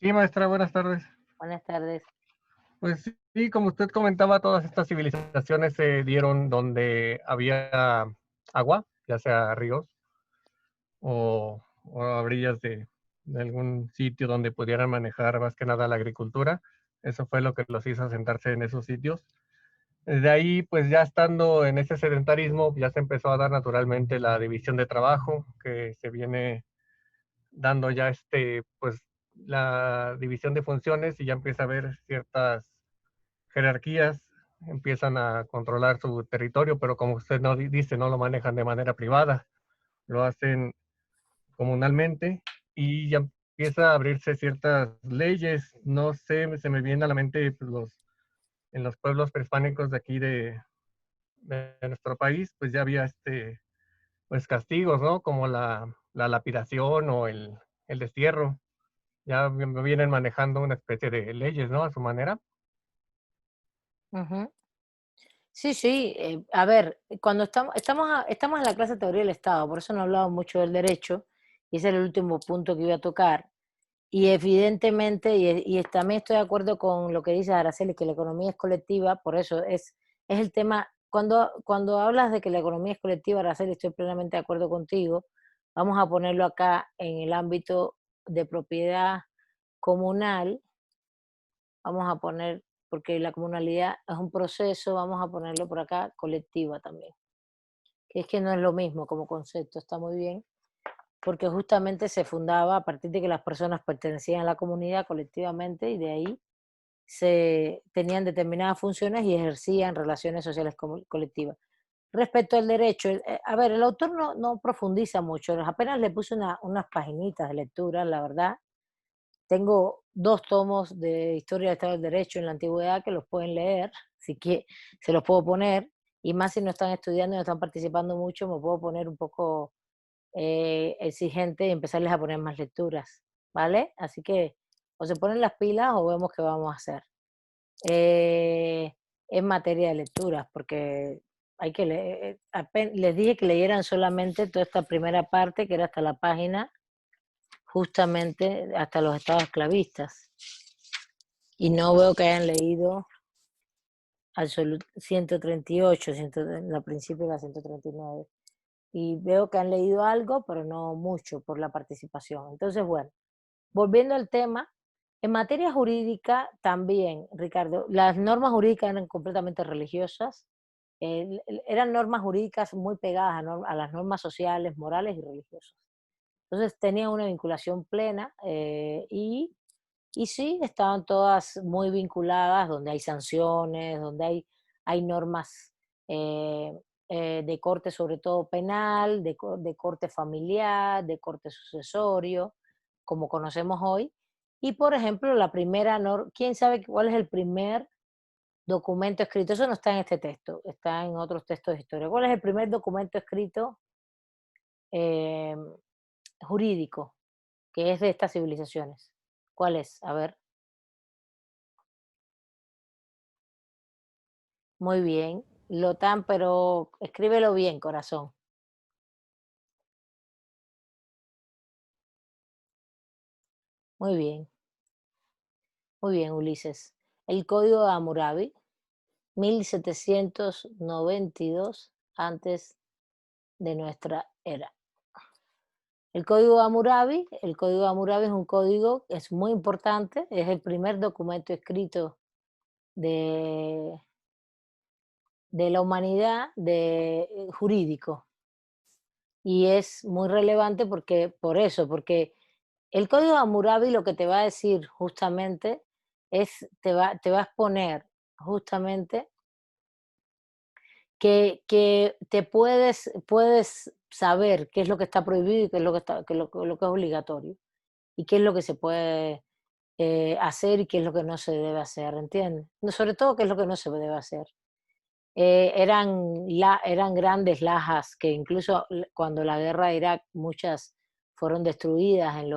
Sí, maestra, buenas tardes. Buenas tardes. Pues sí, como usted comentaba, todas estas civilizaciones se dieron donde había agua, ya sea ríos o a orillas de algún sitio donde pudieran manejar más que nada la agricultura. Eso fue lo que los hizo asentarse en esos sitios. Desde ahí, pues ya estando en ese sedentarismo, ya se empezó a dar naturalmente la división de trabajo, que se viene dando ya pues la división de funciones y ya empieza a haber ciertas jerarquías, empiezan a controlar su territorio, pero como usted no dice, no lo manejan de manera privada, lo hacen comunalmente y ya empieza a abrirse ciertas leyes. No sé, se me viene a la mente pues, en los pueblos prehispánicos de aquí de nuestro país, pues ya había pues castigos, ¿no? Como la lapidación o el destierro. Ya vienen manejando una especie de leyes, ¿no? A su manera. Ujú. Sí, sí, a ver, cuando estamos en la clase de teoría del Estado, por eso no hablamos mucho del derecho, y ese es el último punto que iba a tocar. Y evidentemente, también estoy de acuerdo con lo que dice Araceli, que la economía es colectiva, por eso es el tema, cuando hablas de que la economía es colectiva, Araceli, estoy plenamente de acuerdo contigo, vamos a ponerlo acá en el ámbito de propiedad comunal, vamos a poner, porque la comunalidad es un proceso, vamos a ponerlo por acá, colectiva también. Que es que no es lo mismo como concepto, está muy bien, porque justamente se fundaba a partir de que las personas pertenecían a la comunidad colectivamente y de ahí se tenían determinadas funciones y ejercían relaciones sociales colectivas. Respecto al derecho, a ver, el autor no profundiza mucho, apenas le puse unas paginitas de lectura, la verdad. Tengo 2 tomos de Historia del Estado del Derecho en la Antigüedad que los pueden leer, así que se los puedo poner, y más si no están estudiando y no están participando mucho, me puedo poner un poco exigente y empezarles a poner más lecturas, ¿vale? Así que o se ponen las pilas o vemos qué vamos a hacer. Eh, en materia de lecturas, porque hay que leer, les dije que leyeran solamente toda esta primera parte, que era hasta la página, justamente hasta los estados esclavistas. Y no veo que hayan leído 138, la principio de la 139. Y veo que han leído algo, pero no mucho por la participación. Entonces, bueno, volviendo al tema, en materia jurídica también, Ricardo, las normas jurídicas eran completamente religiosas, eran normas jurídicas muy pegadas a las normas sociales, morales y religiosas. Entonces tenían una vinculación plena y sí, estaban todas muy vinculadas, donde hay sanciones, donde hay normas eh, de corte sobre todo penal, de corte familiar, de corte sucesorio, como conocemos hoy. Y por ejemplo, la primera norma, ¿quién sabe cuál es el primer documento escrito, eso no está en este texto, está en otros textos de historia. ¿Cuál es el primer documento escrito eh, jurídico que es de estas civilizaciones? ¿Cuál es? A ver, muy bien. Lotán, pero escríbelo bien, corazón. Muy bien, muy bien, Ulises. El Código de Hammurabi, 1792 antes de nuestra era. El Código de Hammurabi es un código, es muy importante, es el primer documento escrito de, de la humanidad jurídico. Y es muy relevante por eso, porque el Código de Hammurabi lo que te va a decir justamente te va a exponer justamente que te puedes saber qué es lo que está prohibido y qué es lo que, lo que es obligatorio, y qué es lo que se puede hacer y qué es lo que no se debe hacer, ¿entiendes? No, sobre todo qué es lo que no se debe hacer. Eran grandes lajas que incluso cuando la guerra de Irak muchas fueron destruidas en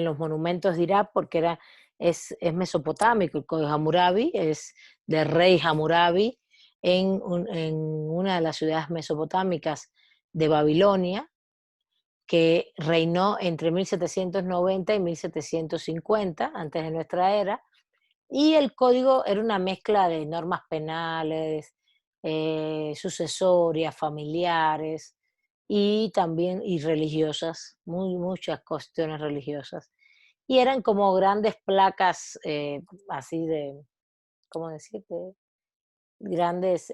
los monumentos de Irak porque es mesopotámico. El Código Hammurabi es del rey Hammurabi en una de las ciudades mesopotámicas de Babilonia, que reinó entre 1790 y 1750 antes de nuestra era, y el código era una mezcla de normas penales, sucesorias, familiares y también y religiosas, muchas cuestiones religiosas. Y eran como grandes placas así de, ¿cómo decirte? Grandes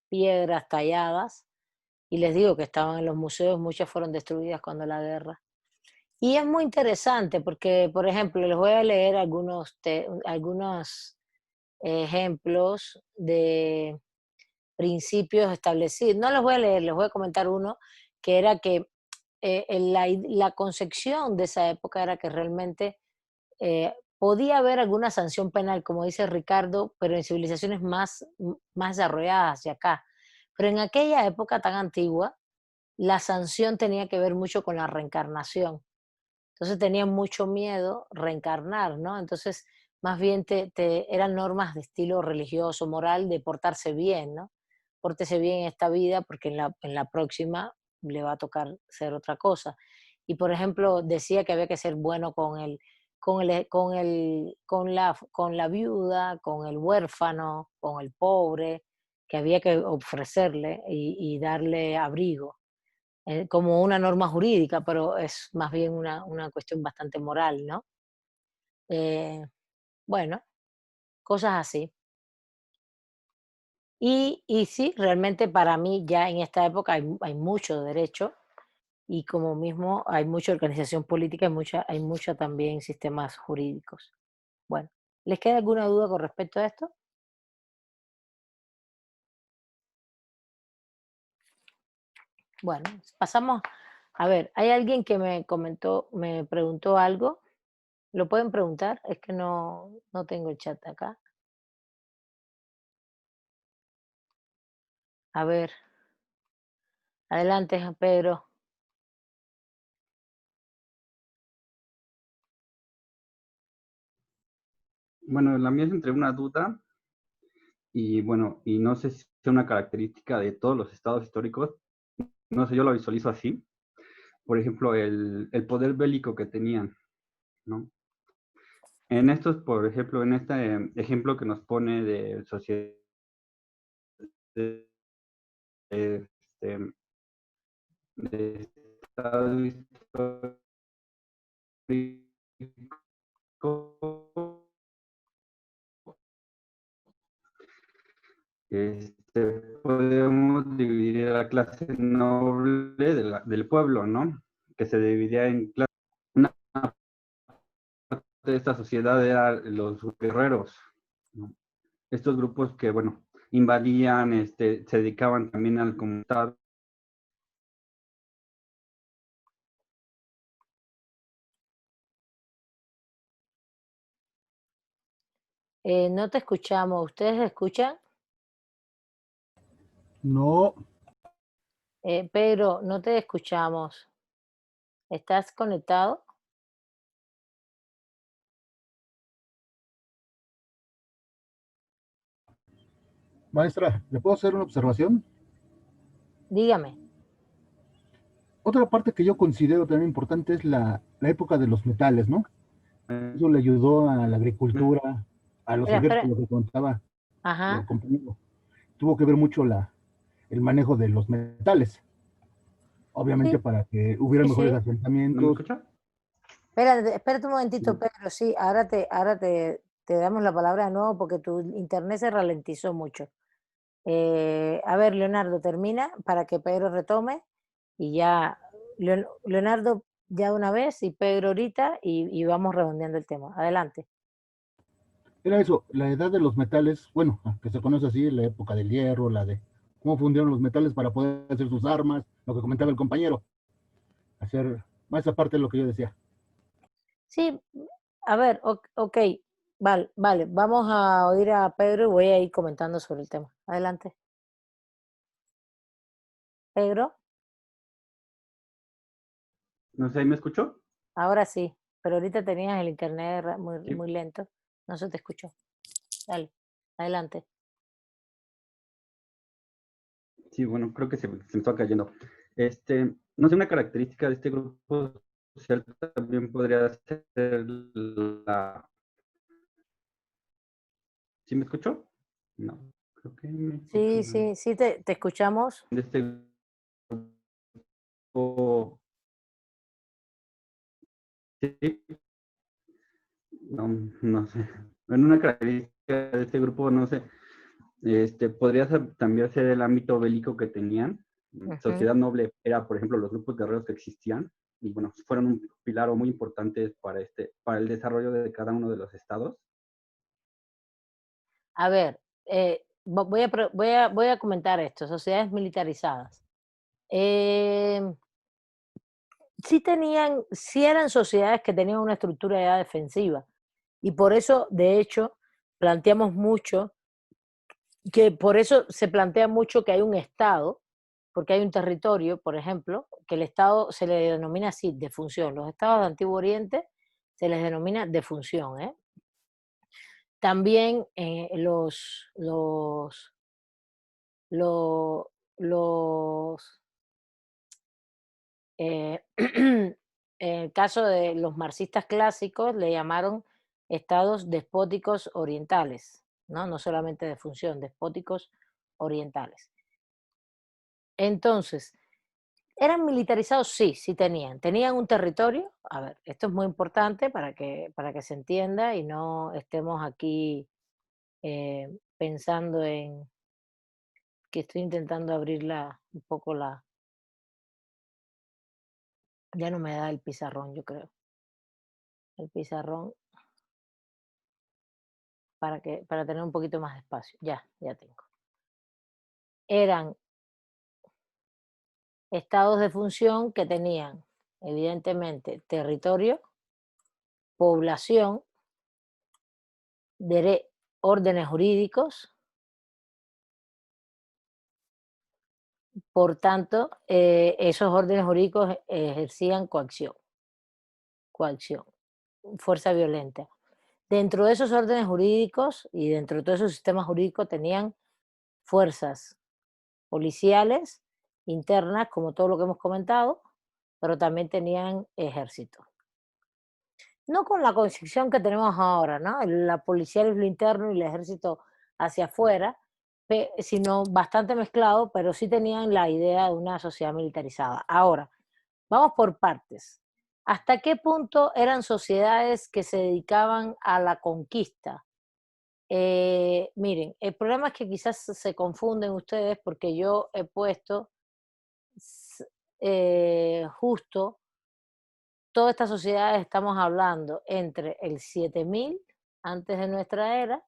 piedras talladas. Y les digo que estaban en los museos, muchas fueron destruidas cuando la guerra. Y es muy interesante porque, por ejemplo, les voy a leer algunos ejemplos de principios establecidos. No los voy a leer, les voy a comentar uno que era que la concepción de esa época era que realmente podía haber alguna sanción penal, como dice Ricardo, pero en civilizaciones más desarrolladas hacia acá. Pero en aquella época tan antigua, la sanción tenía que ver mucho con la reencarnación. Entonces tenían mucho miedo reencarnar, ¿no? Entonces, más bien eran normas de estilo religioso, moral, de portarse bien, ¿no? Pórtese bien en esta vida porque en la próxima le va a tocar ser otra cosa. Y por ejemplo, decía que había que ser bueno con la viuda, con el huérfano, con el pobre, que había que ofrecerle y darle abrigo como una norma jurídica, pero es más bien una cuestión bastante moral, ¿no? Eh, bueno, cosas así. Y sí, realmente para mí ya en esta época hay mucho derecho y como mismo hay mucha organización política, hay mucha también sistemas jurídicos. Bueno, ¿les queda alguna duda con respecto a esto? Bueno, pasamos. A ver, ¿hay alguien que me preguntó algo? ¿Lo pueden preguntar? Es que no tengo el chat acá. A ver, adelante, Pedro. Bueno, la mía es entre una duda y bueno, y no sé si es una característica de todos los estados históricos, no sé, yo lo visualizo así. Por ejemplo, el poder bélico que tenían, ¿no? Por ejemplo, en este ejemplo que nos pone de sociedad, de, de estado histórico, podemos dividir a la clase noble del pueblo, ¿no? Que se dividía en clases. Una parte de esta sociedad eran los guerreros, ¿no? Estos grupos que, bueno, invadían, se dedicaban también al conquistar. No te escuchamos. ¿Ustedes escuchan? No, Pedro, no te escuchamos. ¿Estás conectado? maestra, ¿le puedo hacer una observación? Dígame. Otra parte que yo considero también importante es la época de los metales, ¿no? Eh, Eso le ayudó a la agricultura, a los Espera, ejércitos, espera. lo que contaba el Ajá. compañero. Tuvo que ver mucho el manejo de los metales, obviamente Sí, para que hubiera sí, mejores sí. ¿No me asentamientos. escucha? Espérate un momentito, Pedro. Sí, te damos la palabra de nuevo porque tu internet se ralentizó mucho. A ver, Leonardo, termina para que Pedro retome y ya, Leonardo ya de una vez y Pedro ahorita y vamos redondeando el tema. Adelante. Era eso, la edad de los metales, bueno, que se conoce así, la época del hierro, la de cómo fundieron los metales para poder hacer sus armas, lo que comentaba el compañero, hacer más aparte de lo que yo decía. Sí, a ver, ok, vale, vale, vamos a oír a Pedro y voy a ir comentando sobre el tema. Adelante. Pedro, No sé, ¿me escuchó? ahora sí, pero ahorita tenías el internet muy, Sí. muy lento, no se te escuchó. Dale, adelante. Sí, bueno, creo que se me está cayendo. No sé, una característica de este grupo social también podría ser la... ¿Sí me escuchó? No, creo que me Sí, escucho. sí, sí, te escuchamos. De este grupo, sí, no, no sé. En una característica de este grupo, no sé, podría también ser el ámbito bélico que tenían. Ujú. Sociedad noble era, por ejemplo, los grupos guerreros que existían y bueno, fueron un pilar muy importante para el desarrollo de cada uno de los estados. A ver, voy a comentar esto, sociedades militarizadas. Em, sí eran sociedades que tenían una estructura ya defensiva. Y por eso, de hecho, planteamos mucho, que por eso se plantea mucho que hay un Estado, porque hay un territorio, por ejemplo, que el Estado se le denomina así, de función. Los estados de Antiguo Oriente se les denomina de función, ¿eh? También lo- los en el caso de los marxistas clásicos le llamaron estados despóticos orientales, ¿no? No solamente de función, despóticos orientales. Entonces, ¿eran militarizados? Sí, sí tenían. ¿Tenían un territorio? A ver, esto es muy importante para que se entienda y no estemos aquí pensando en que estoy intentando abrir un poco ya no me da el pizarrón, yo creo. El pizarrón para tener un poquito más de espacio. Ya tengo. Eran estados de función que tenían, evidentemente, territorio, población, órdenes jurídicos, por tanto, esos órdenes jurídicos ejercían coacción, fuerza violenta. Dentro de esos órdenes jurídicos y dentro de todos esos sistemas jurídicos tenían fuerzas policiales internas, como todo lo que hemos comentado, pero también tenían ejército. No con la concepción que tenemos ahora, ¿no? La policial es lo interno y el ejército hacia afuera, sino bastante mezclado, pero sí tenían la idea de una sociedad militarizada. Ahora, vamos por partes. ¿Hasta qué punto eran sociedades que se dedicaban a la conquista? Miren, el problema es que quizás se confunden ustedes porque yo he puesto justo todas estas sociedades, estamos hablando entre el 7000 antes de nuestra era,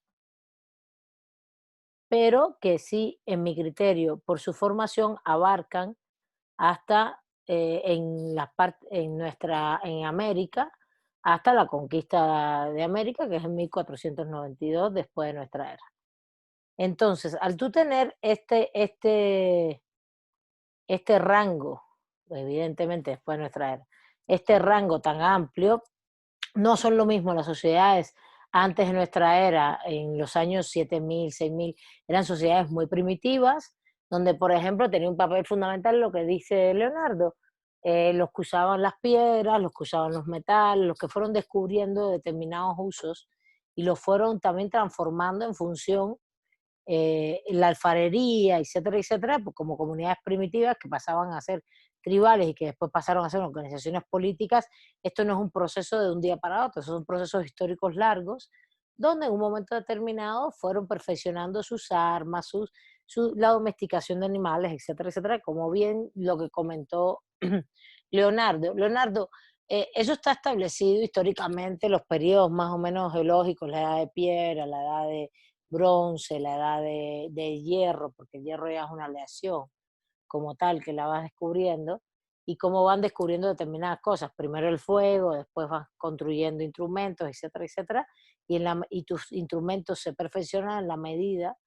pero que sí, en mi criterio, por su formación, abarcan hasta en América, hasta la conquista de América, que es en 1492 después de nuestra era. Entonces, al tú tener este rango, evidentemente después de nuestra era, este rango tan amplio, no son lo mismo las sociedades antes de nuestra era, en los años 7000, 6000, eran sociedades muy primitivas, donde, por ejemplo, tenía un papel fundamental lo que dice Leonardo, los que usaban las piedras, los que usaban los metales, los que fueron descubriendo determinados usos y los fueron también transformando en función la alfarería, etcétera, etcétera, pues como comunidades primitivas que pasaban a ser tribales y que después pasaron a ser organizaciones políticas. Esto no es un proceso de un día para otro, son procesos históricos largos, donde en un momento determinado fueron perfeccionando sus armas, la domesticación de animales, etcétera, etcétera, como bien lo que comentó Leonardo. Leonardo, eso está establecido históricamente, los periodos más o menos geológicos, la edad de piedra, la edad de bronce, la edad de hierro, porque el hierro ya es una aleación como tal que la vas descubriendo, y cómo van descubriendo determinadas cosas. Primero el fuego, después vas construyendo instrumentos, etcétera, etcétera, y tus instrumentos se perfeccionan en la medida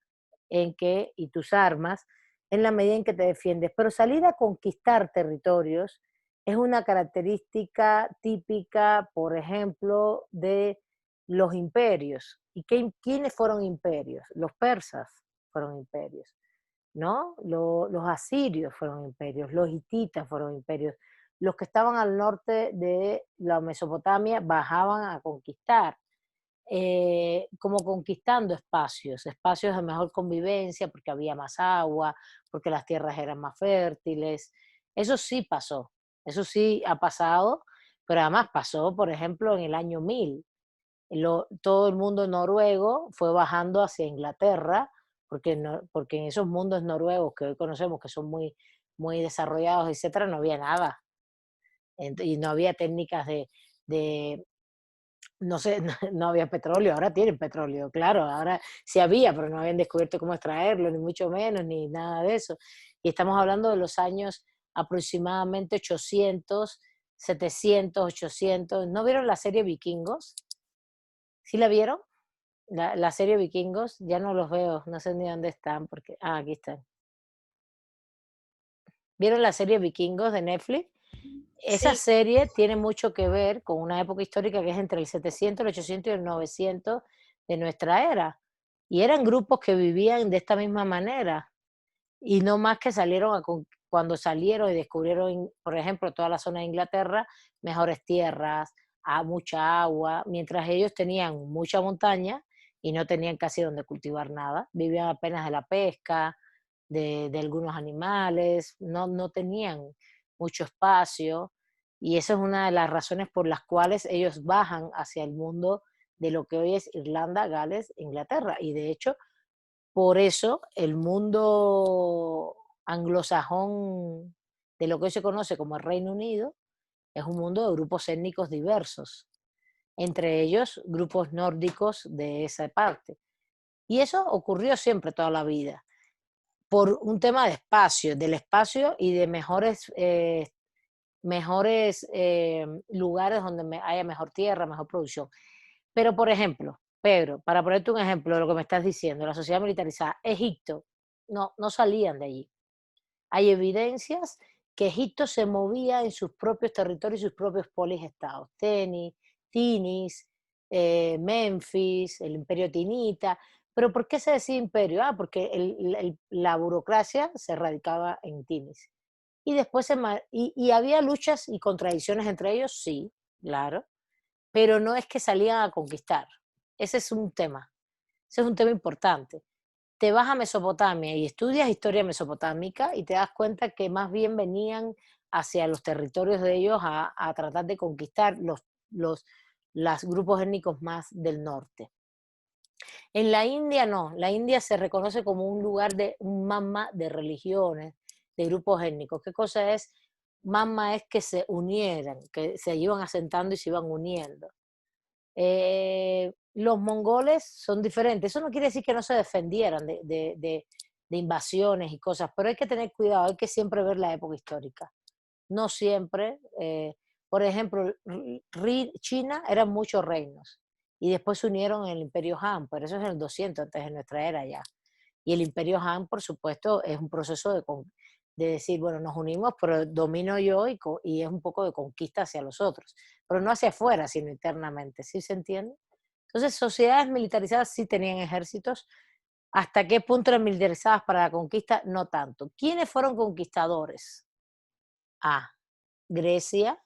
en que, y tus armas, en la medida en que te defiendes. Pero salir a conquistar territorios es una característica típica, por ejemplo, de los imperios. ¿Y quiénes fueron imperios? Los persas fueron imperios, ¿no? Los asirios fueron imperios, los hititas fueron imperios. Los que estaban al norte de la Mesopotamia bajaban a conquistar, como conquistando espacios de mejor convivencia, porque había más agua, porque las tierras eran más fértiles. Eso sí pasó, eso sí ha pasado, pero además pasó, por ejemplo, en el año 1000. Todo el mundo noruego fue bajando hacia Inglaterra, porque en esos mundos noruegos que hoy conocemos, que son muy, muy desarrollados, etcétera, no había nada. Y no había técnicas de no sé, no había petróleo, ahora tienen petróleo, claro, ahora sí había, pero no habían descubierto cómo extraerlo, ni mucho menos, ni nada de eso. Y estamos hablando de los años aproximadamente 800, 700, 800. ¿No vieron la serie Vikingos? ¿Sí la vieron? La serie Vikingos, ya no los veo, no sé ni dónde están, porque, aquí están. ¿Vieron la serie Vikingos de Netflix? Esa Sí, serie tiene mucho que ver con una época histórica que es entre el 700, el 800 y el 900 de nuestra era. Y eran grupos que vivían de esta misma manera. Y no más que cuando salieron y descubrieron, por ejemplo, toda la zona de Inglaterra, mejores tierras, mucha agua, mientras ellos tenían mucha montaña y no tenían casi donde cultivar nada. Vivían apenas de la pesca, de algunos animales, no tenían mucho espacio, y esa es una de las razones por las cuales ellos bajan hacia el mundo de lo que hoy es Irlanda, Gales, Inglaterra. Y de hecho, por eso el mundo anglosajón, de lo que hoy se conoce como el Reino Unido, es un mundo de grupos étnicos diversos, entre ellos grupos nórdicos de esa parte. Y eso ocurrió siempre toda la vida, por un tema de espacio, del espacio y de mejores lugares donde haya mejor tierra, mejor producción. Pero, por ejemplo, Pedro, para ponerte un ejemplo de lo que me estás diciendo, la sociedad militarizada, Egipto, no salían de allí. Hay evidencias que Egipto se movía en sus propios territorios y sus propios polis-estados. Tinis, Memphis, el imperio tinita. ¿Pero por qué se decía imperio? Porque la burocracia se radicaba en Tinis. Y después y había luchas y contradicciones entre ellos, sí, claro, pero no es que salían a conquistar. Ese es un tema, ese es un tema importante. Te vas a Mesopotamia y estudias historia mesopotámica y te das cuenta que más bien venían hacia los territorios de ellos a tratar de conquistar los grupos étnicos más del norte. En la India no, la India se reconoce como un lugar de un magma de religiones, de grupos étnicos. ¿Qué cosa es? Magma es que se unieran, que se iban asentando y se iban uniendo. Los mongoles son diferentes. Eso no quiere decir que no se defendieran de invasiones y cosas, pero hay que tener cuidado, hay que siempre ver la época histórica. No siempre, Por ejemplo, China eran muchos reinos y después se unieron en el Imperio Han, pero eso es en el 200 antes de nuestra era ya. Y el Imperio Han, por supuesto, es un proceso de decir, bueno, nos unimos, pero domino yo y es un poco de conquista hacia los otros, pero no hacia afuera, sino internamente, ¿sí se entiende? Entonces, sociedades militarizadas sí tenían ejércitos. ¿Hasta qué punto eran militarizadas para la conquista? No tanto. ¿Quiénes fueron conquistadores? A. Grecia,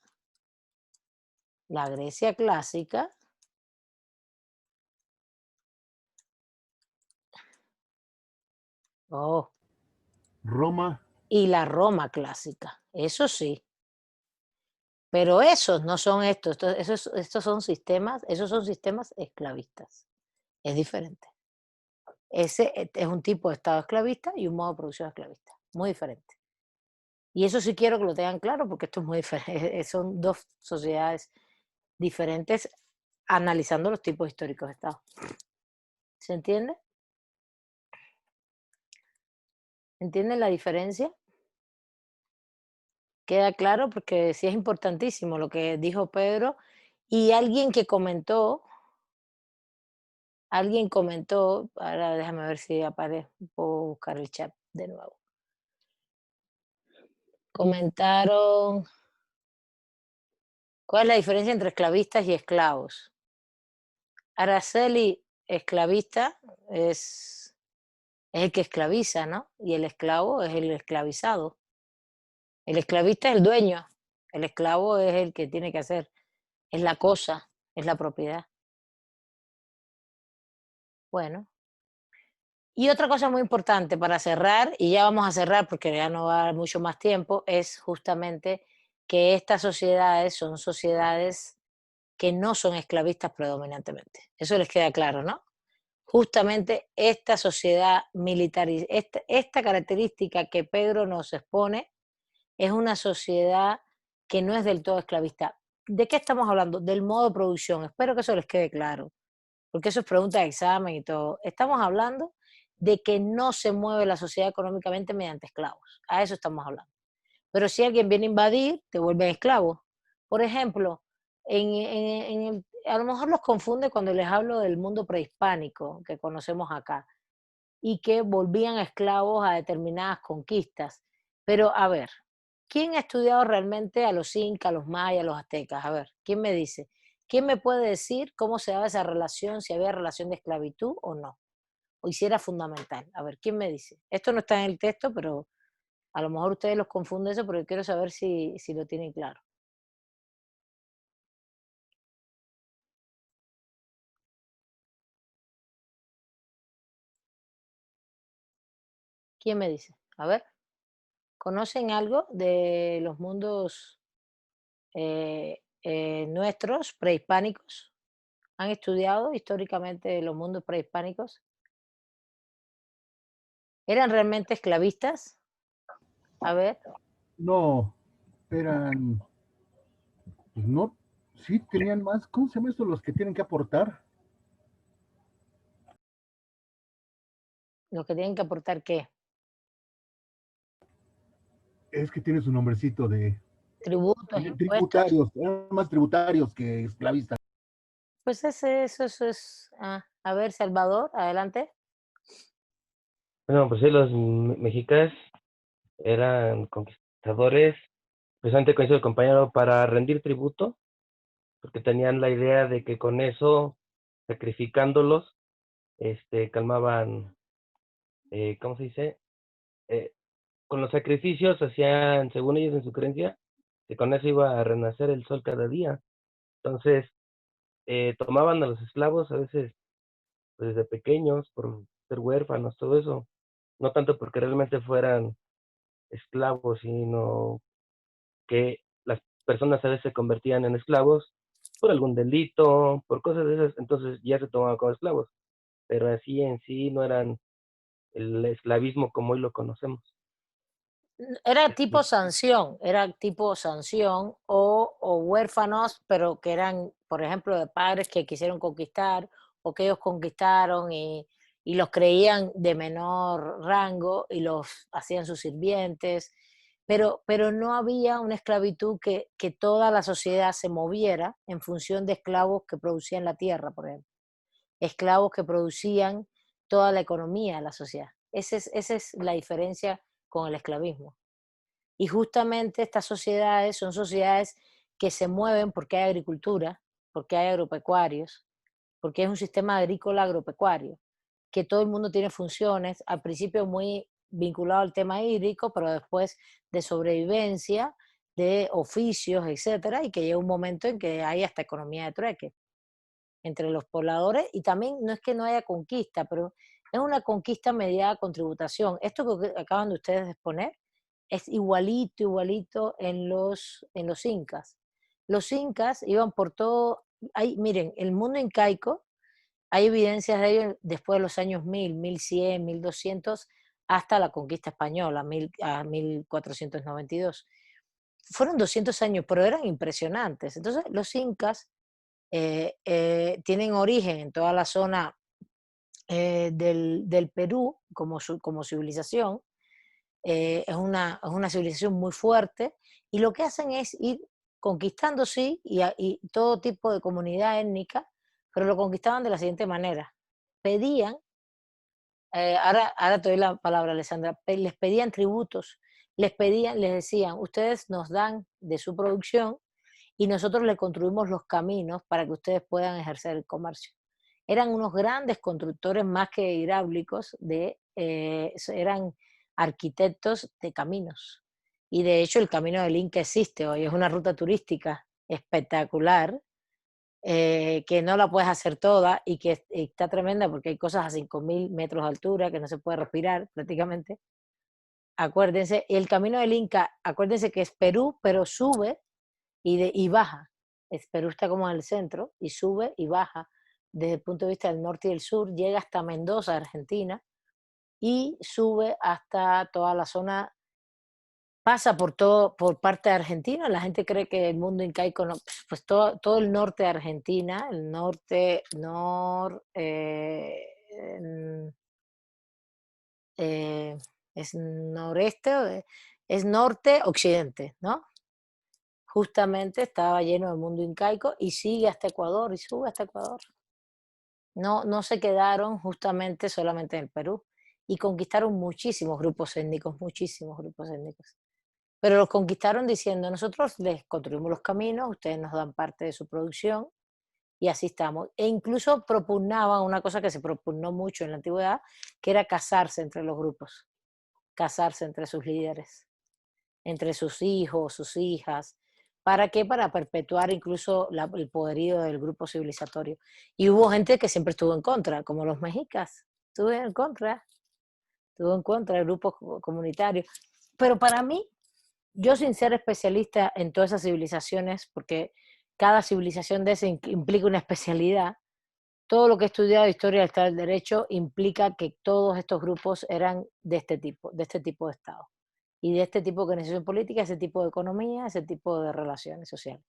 la Grecia clásica. Oh, Roma, y la Roma clásica, eso sí. Pero esos no son estos son sistemas, esos son sistemas esclavistas. Es diferente. Ese es un tipo de Estado esclavista y un modo de producción esclavista, muy diferente. Y eso sí quiero que lo tengan claro porque esto es muy diferente. Son dos sociedades diferentes analizando los tipos históricos de Estado. ¿Se entiende? ¿Entienden la diferencia? Queda claro porque sí es importantísimo lo que dijo Pedro y alguien comentó, ahora déjame ver si aparece, puedo buscar el chat de nuevo. Comentaron, ¿cuál es la diferencia entre esclavistas y esclavos? Araceli, esclavista es el que esclaviza, ¿no? Y el esclavo es el esclavizado. El esclavista es el dueño, el esclavo es el que tiene que hacer, es la cosa, es la propiedad. Bueno. Y otra cosa muy importante para cerrar, y ya vamos a cerrar porque ya no va a dar mucho más tiempo, es justamente que estas sociedades son sociedades que no son esclavistas predominantemente. Eso les queda claro, ¿no? Justamente esta sociedad militarizada, esta característica que Pedro nos expone, es una sociedad que no es del todo esclavista. ¿De qué estamos hablando? Del modo de producción. Espero que eso les quede claro, porque eso es pregunta de examen y todo. Estamos hablando de que no se mueve la sociedad económicamente mediante esclavos. A eso estamos hablando. Pero si alguien viene a invadir, te vuelven esclavos. Por ejemplo, a lo mejor los confunde cuando les hablo del mundo prehispánico que conocemos acá y que volvían esclavos a determinadas conquistas. Pero a ver, ¿quién ha estudiado realmente a los incas, a los mayas, a los aztecas? A ver, ¿quién me dice? ¿Quién me puede decir cómo se daba esa relación, si había relación de esclavitud o no? O si era fundamental. A ver, ¿quién me dice? Esto no está en el texto, pero a lo mejor ustedes los confunden eso, pero yo quiero saber si lo tienen claro. ¿Quién me dice? A ver, ¿conocen algo de los mundos nuestros, prehispánicos? ¿Han estudiado históricamente los mundos prehispánicos? ¿Eran realmente esclavistas? A ver, no, eran, pues no, sí tenían más, ¿cómo se llama esto? Los que tienen que aportar. los que tienen que aportar qué? Es que tiene su nombrecito de Tributos, impuestos. tributarios, eran más tributarios que esclavistas. Pues eso es. A ver, Salvador, adelante. Bueno, pues sí, los mexicas eran conquistadores, precisamente como dice el compañero, para rendir tributo, porque tenían la idea de que con eso, sacrificándolos, calmaban, ¿cómo se dice? Eh, con los sacrificios hacían, según ellos en su creencia, que con eso iba a renacer el sol cada día. Entonces, tomaban a los esclavos a veces pues, desde pequeños por ser huérfanos, todo eso. No tanto porque realmente fueran esclavos, sino que las personas a veces se convertían en esclavos por algún delito, por cosas de esas, entonces ya se tomaban como esclavos, pero así en sí no eran el esclavismo como hoy lo conocemos. Era tipo sanción o huérfanos, pero que eran, por ejemplo, de padres que quisieron conquistar o que ellos conquistaron y los creían de menor rango y los hacían sus sirvientes. pero no había una esclavitud que toda la sociedad se moviera en función de esclavos que producían la tierra, por ejemplo. Esclavos que producían toda la economía de la sociedad. Esa es la diferencia con el esclavismo. Y justamente estas sociedades son sociedades que se mueven porque hay agricultura, porque hay agropecuarios, porque es un sistema agrícola agropecuario, que todo el mundo tiene funciones, al principio muy vinculado al tema hídrico, pero después de sobrevivencia, de oficios, etcétera, y que llega un momento en que hay hasta economía de trueque entre los pobladores, y también no es que no haya conquista, pero es una conquista mediada con tributación. Esto que acaban de ustedes de exponer es igualito, igualito en los incas. Los incas iban por todo, miren, el mundo incaico, hay evidencias de ello después de los años 1000, 1100, 1200, hasta la conquista española, 1492. Fueron 200 años, pero eran impresionantes. Entonces, los incas tienen origen en toda la zona del Perú como civilización. Es una civilización muy fuerte, y lo que hacen es ir conquistando, sí, y todo tipo de comunidad étnica, pero lo conquistaban de la siguiente manera. Pedían, ahora te doy la palabra, Alessandra, les pedían tributos, les decían, ustedes nos dan de su producción y nosotros les construimos los caminos para que ustedes puedan ejercer el comercio. Eran unos grandes constructores, más que hidráulicos, eran arquitectos de caminos. Y de hecho el Camino del Inca existe hoy, es una ruta turística espectacular, que no la puedes hacer toda y que está tremenda porque hay cosas a 5000 metros de altura que no se puede respirar prácticamente. Acuérdense, el Camino del Inca, acuérdense que es Perú, pero sube y baja. Perú está como en el centro y sube y baja desde el punto de vista del norte y del sur, llega hasta Mendoza, Argentina, y sube hasta toda la zona, pasa por parte de Argentina. La gente cree que el mundo incaico, no, pues todo el norte de Argentina, el norte, es noreste, es norte-occidente, ¿no? Justamente estaba lleno del mundo incaico y sigue hasta Ecuador y sube hasta Ecuador. No se quedaron justamente solamente en el Perú, y conquistaron muchísimos grupos étnicos, pero los conquistaron diciendo, nosotros les construimos los caminos, ustedes nos dan parte de su producción y así estamos. E incluso propugnaban una cosa que se propugnó mucho en la antigüedad, que era casarse entre los grupos, casarse entre sus líderes, entre sus hijos, sus hijas. ¿Para qué? Para perpetuar incluso el poderío del grupo civilizatorio. Y hubo gente que siempre estuvo en contra, como los mexicas. Estuvo en contra del grupo comunitario. Pero para mí, yo sin ser especialista en todas esas civilizaciones, porque cada civilización de esa implica una especialidad, todo lo que he estudiado de historia del Estado del Derecho implica que todos estos grupos eran de este tipo de Estado. Y de este tipo de organización política, ese tipo de economía, ese tipo de relaciones sociales.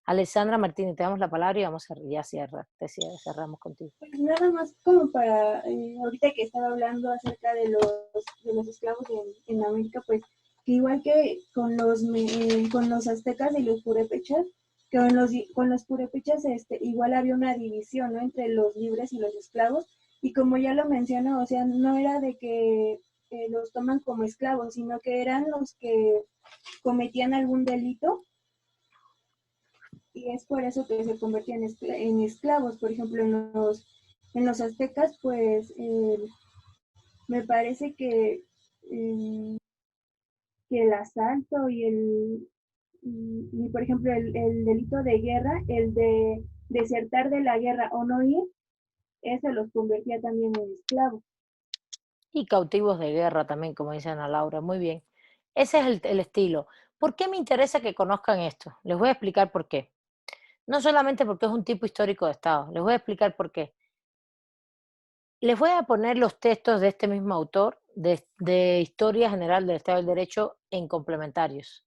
Alessandra Martínez, te damos la palabra y vamos a ya cerramos contigo. Pues nada más como para, ahorita que estaba hablando acerca de los esclavos en América, pues que igual que con los aztecas y los purépechas, que con los purépechas igual había una división, ¿no?, entre los libres y los esclavos, y como ya lo mencionó, o sea, no era de que los toman como esclavos, sino que eran los que cometían algún delito, y es por eso que se convertían en esclavos. Por ejemplo, en los aztecas, pues me parece que el asalto y por ejemplo, el delito de guerra, el de desertar de la guerra o no ir, eso los convertía también en esclavos. Y cautivos de guerra también, como dice Ana Laura, muy bien. Ese es el estilo. ¿Por qué me interesa que conozcan esto? Les voy a explicar por qué. No solamente porque es un tipo histórico de Estado, les voy a explicar por qué. Les voy a poner los textos de este mismo autor, de Historia General del Estado del Derecho, en complementarios.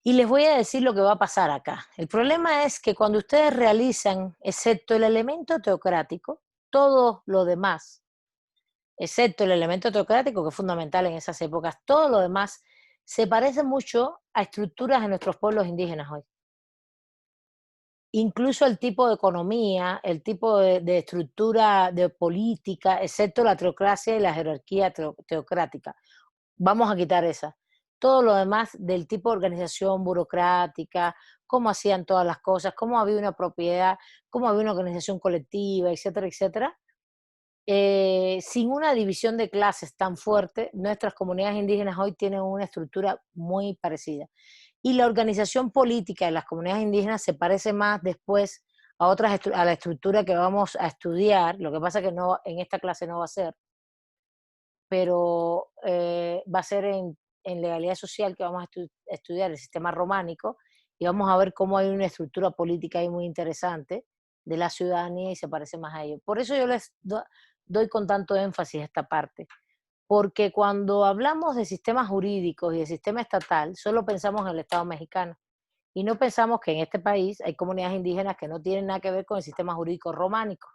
Y les voy a decir lo que va a pasar acá. El problema es que cuando ustedes realizan, excepto el elemento teocrático, todo lo demás, excepto el elemento teocrático, que es fundamental en esas épocas, todo lo demás se parece mucho a estructuras de nuestros pueblos indígenas hoy. Incluso el tipo de economía, el tipo de estructura de política, excepto la teocracia y la jerarquía teocrática. Vamos a quitar esa. Todo lo demás del tipo de organización burocrática, cómo hacían todas las cosas, cómo había una propiedad, cómo había una organización colectiva, etcétera, etcétera. Sin una división de clases tan fuerte, nuestras comunidades indígenas hoy tienen una estructura muy parecida. Y la organización política de las comunidades indígenas se parece más después a a la estructura que vamos a estudiar. Lo que pasa que no, en esta clase no va a ser, pero va a ser en legalidad social, que vamos a estudiar el sistema románico y vamos a ver cómo hay una estructura política ahí muy interesante de la ciudadanía y se parece más a ello. Por eso yo les doy con tanto énfasis esta parte, porque cuando hablamos de sistemas jurídicos y de sistema estatal, solo pensamos en el Estado mexicano y no pensamos que en este país hay comunidades indígenas que no tienen nada que ver con el sistema jurídico románico.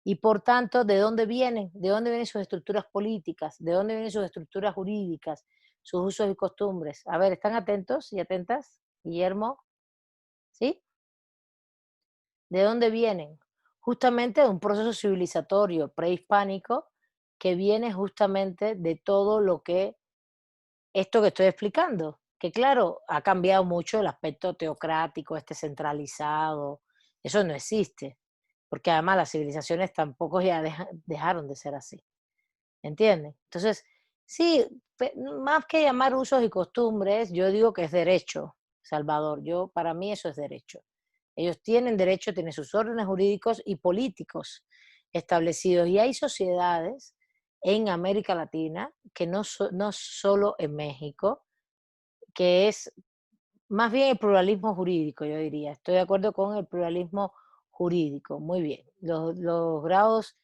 Y por tanto, ¿de dónde vienen? ¿De dónde vienen sus estructuras políticas? ¿De dónde vienen sus estructuras jurídicas? Sus usos y costumbres. A ver, ¿están atentos y atentas, Guillermo? ¿Sí? ¿De dónde vienen? Justamente de un proceso civilizatorio prehispánico que viene justamente de todo lo que esto que estoy explicando, que claro, ha cambiado mucho el aspecto teocrático, centralizado, eso no existe, porque además las civilizaciones tampoco ya dejaron de ser así, ¿entienden? Entonces, sí, más que llamar usos y costumbres, yo digo que es derecho, Salvador, para mí eso es derecho. Ellos tienen derecho, tienen sus órdenes jurídicos y políticos establecidos, y hay sociedades en América Latina, que no solo en México, que es más bien el pluralismo jurídico, yo diría. Estoy de acuerdo con el pluralismo jurídico, muy bien. Los grados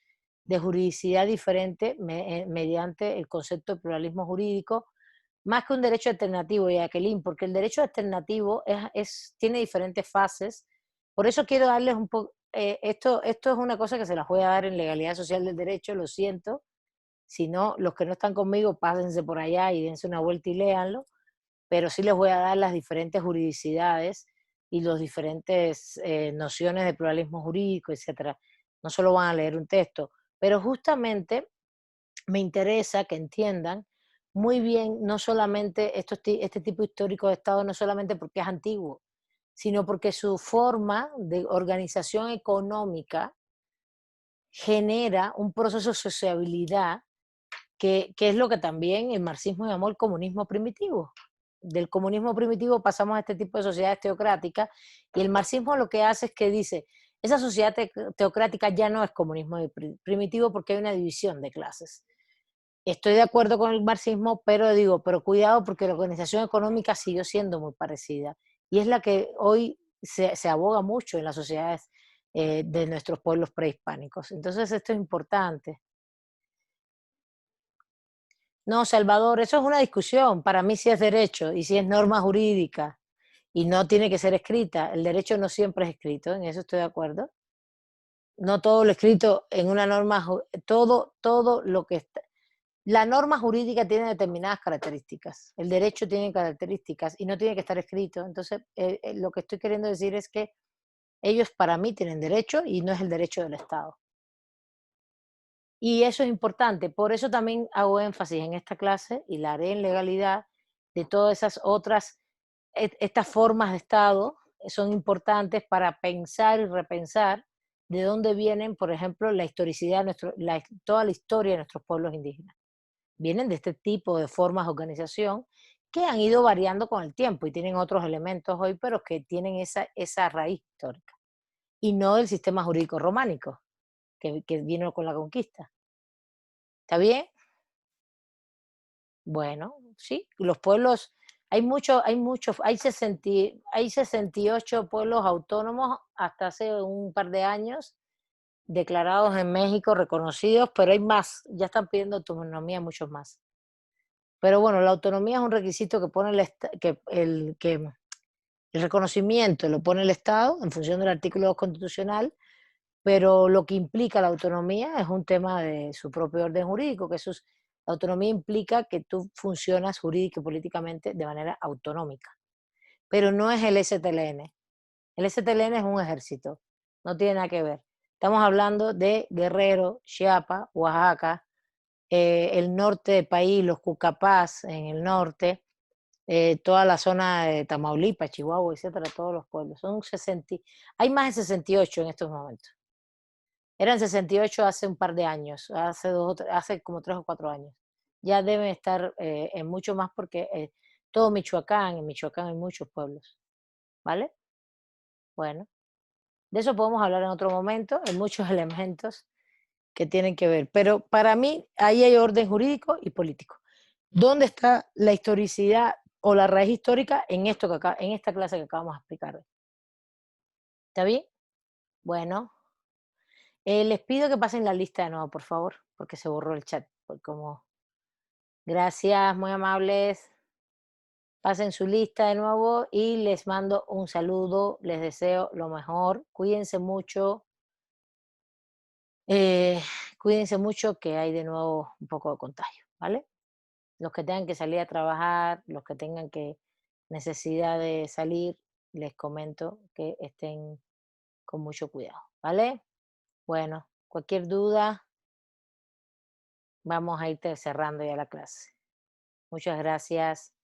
de juridicidad diferente mediante el concepto de pluralismo jurídico, más que un derecho alternativo, Jacqueline, porque el derecho alternativo tiene diferentes fases. Por eso quiero darles un poco, esto es una cosa que se las voy a dar en legalidad social del derecho, lo siento. Si no, los que no están conmigo, pásense por allá y dense una vuelta y léanlo, pero sí les voy a dar las diferentes juridicidades y las diferentes nociones de pluralismo jurídico, etcétera. No solo van a leer un texto, pero justamente me interesa que entiendan muy bien, no solamente este tipo histórico de Estado, no solamente porque es antiguo, sino porque su forma de organización económica genera un proceso de sociabilidad que es lo que también el marxismo llamó el comunismo primitivo. Del comunismo primitivo pasamos a este tipo de sociedades teocráticas y el marxismo lo que hace es que dice, esa sociedad teocrática ya no es comunismo primitivo porque hay una división de clases. Estoy de acuerdo con el marxismo, pero digo, pero cuidado porque la organización económica siguió siendo muy parecida y es la que hoy se aboga mucho en las sociedades de nuestros pueblos prehispánicos. Entonces esto es importante. No, Salvador, eso es una discusión. Para mí sí es derecho y sí es norma jurídica y no tiene que ser escrita. El derecho no siempre es escrito, en eso estoy de acuerdo. No todo lo escrito en una norma, todo lo que está. La norma jurídica tiene determinadas características, el derecho tiene características y no tiene que estar escrito. Entonces, lo que estoy queriendo decir es que ellos para mí tienen derecho y no es el derecho del Estado. Y eso es importante, por eso también hago énfasis en esta clase y la haré en legalidad de todas esas otras, estas formas de Estado son importantes para pensar y repensar de dónde vienen, por ejemplo, la historicidad de toda la historia de nuestros pueblos indígenas. Vienen de este tipo de formas de organización que han ido variando con el tiempo y tienen otros elementos hoy, pero que tienen esa raíz histórica. Y no del sistema jurídico románico, que vino con la conquista. ¿Está bien? Bueno, sí, los pueblos, hay 68 pueblos autónomos hasta hace un par de años declarados en México, reconocidos, pero hay más, ya están pidiendo autonomía muchos más. Pero bueno, la autonomía es un requisito que pone el reconocimiento lo pone el Estado en función del artículo 2 constitucional, pero lo que implica la autonomía es un tema de su propio orden jurídico, que La autonomía implica que tú funcionas jurídico y políticamente de manera autonómica, pero no es el STLN. El STLN es un ejército, no tiene nada que ver. Estamos hablando de Guerrero, Chiapas, Oaxaca, el norte del país, los Cucapás en el norte, toda la zona de Tamaulipas, Chihuahua, etcétera, todos los pueblos. Son 60, hay más de 68 en estos momentos. Eran 68 hace un par de años, hace como 3 o 4 años. Ya deben estar en mucho más porque todo Michoacán, en Michoacán hay muchos pueblos, ¿vale? Bueno, de eso podemos hablar en otro momento, hay muchos elementos que tienen que ver, pero para mí ahí hay orden jurídico y político. ¿Dónde está la historicidad o la raíz histórica en esto que en esta clase que acabamos de explicar? ¿Está bien? Bueno, les pido que pasen la lista de nuevo, por favor, porque se borró el chat. Gracias, muy amables. Pasen su lista de nuevo y les mando un saludo, les deseo lo mejor. Cuídense mucho. Cuídense mucho que hay de nuevo un poco de contagio, ¿vale? Los que tengan que salir a trabajar, los que tengan que necesidad de salir, les comento que estén con mucho cuidado, ¿vale? Bueno, cualquier duda, vamos a ir cerrando ya la clase. Muchas gracias.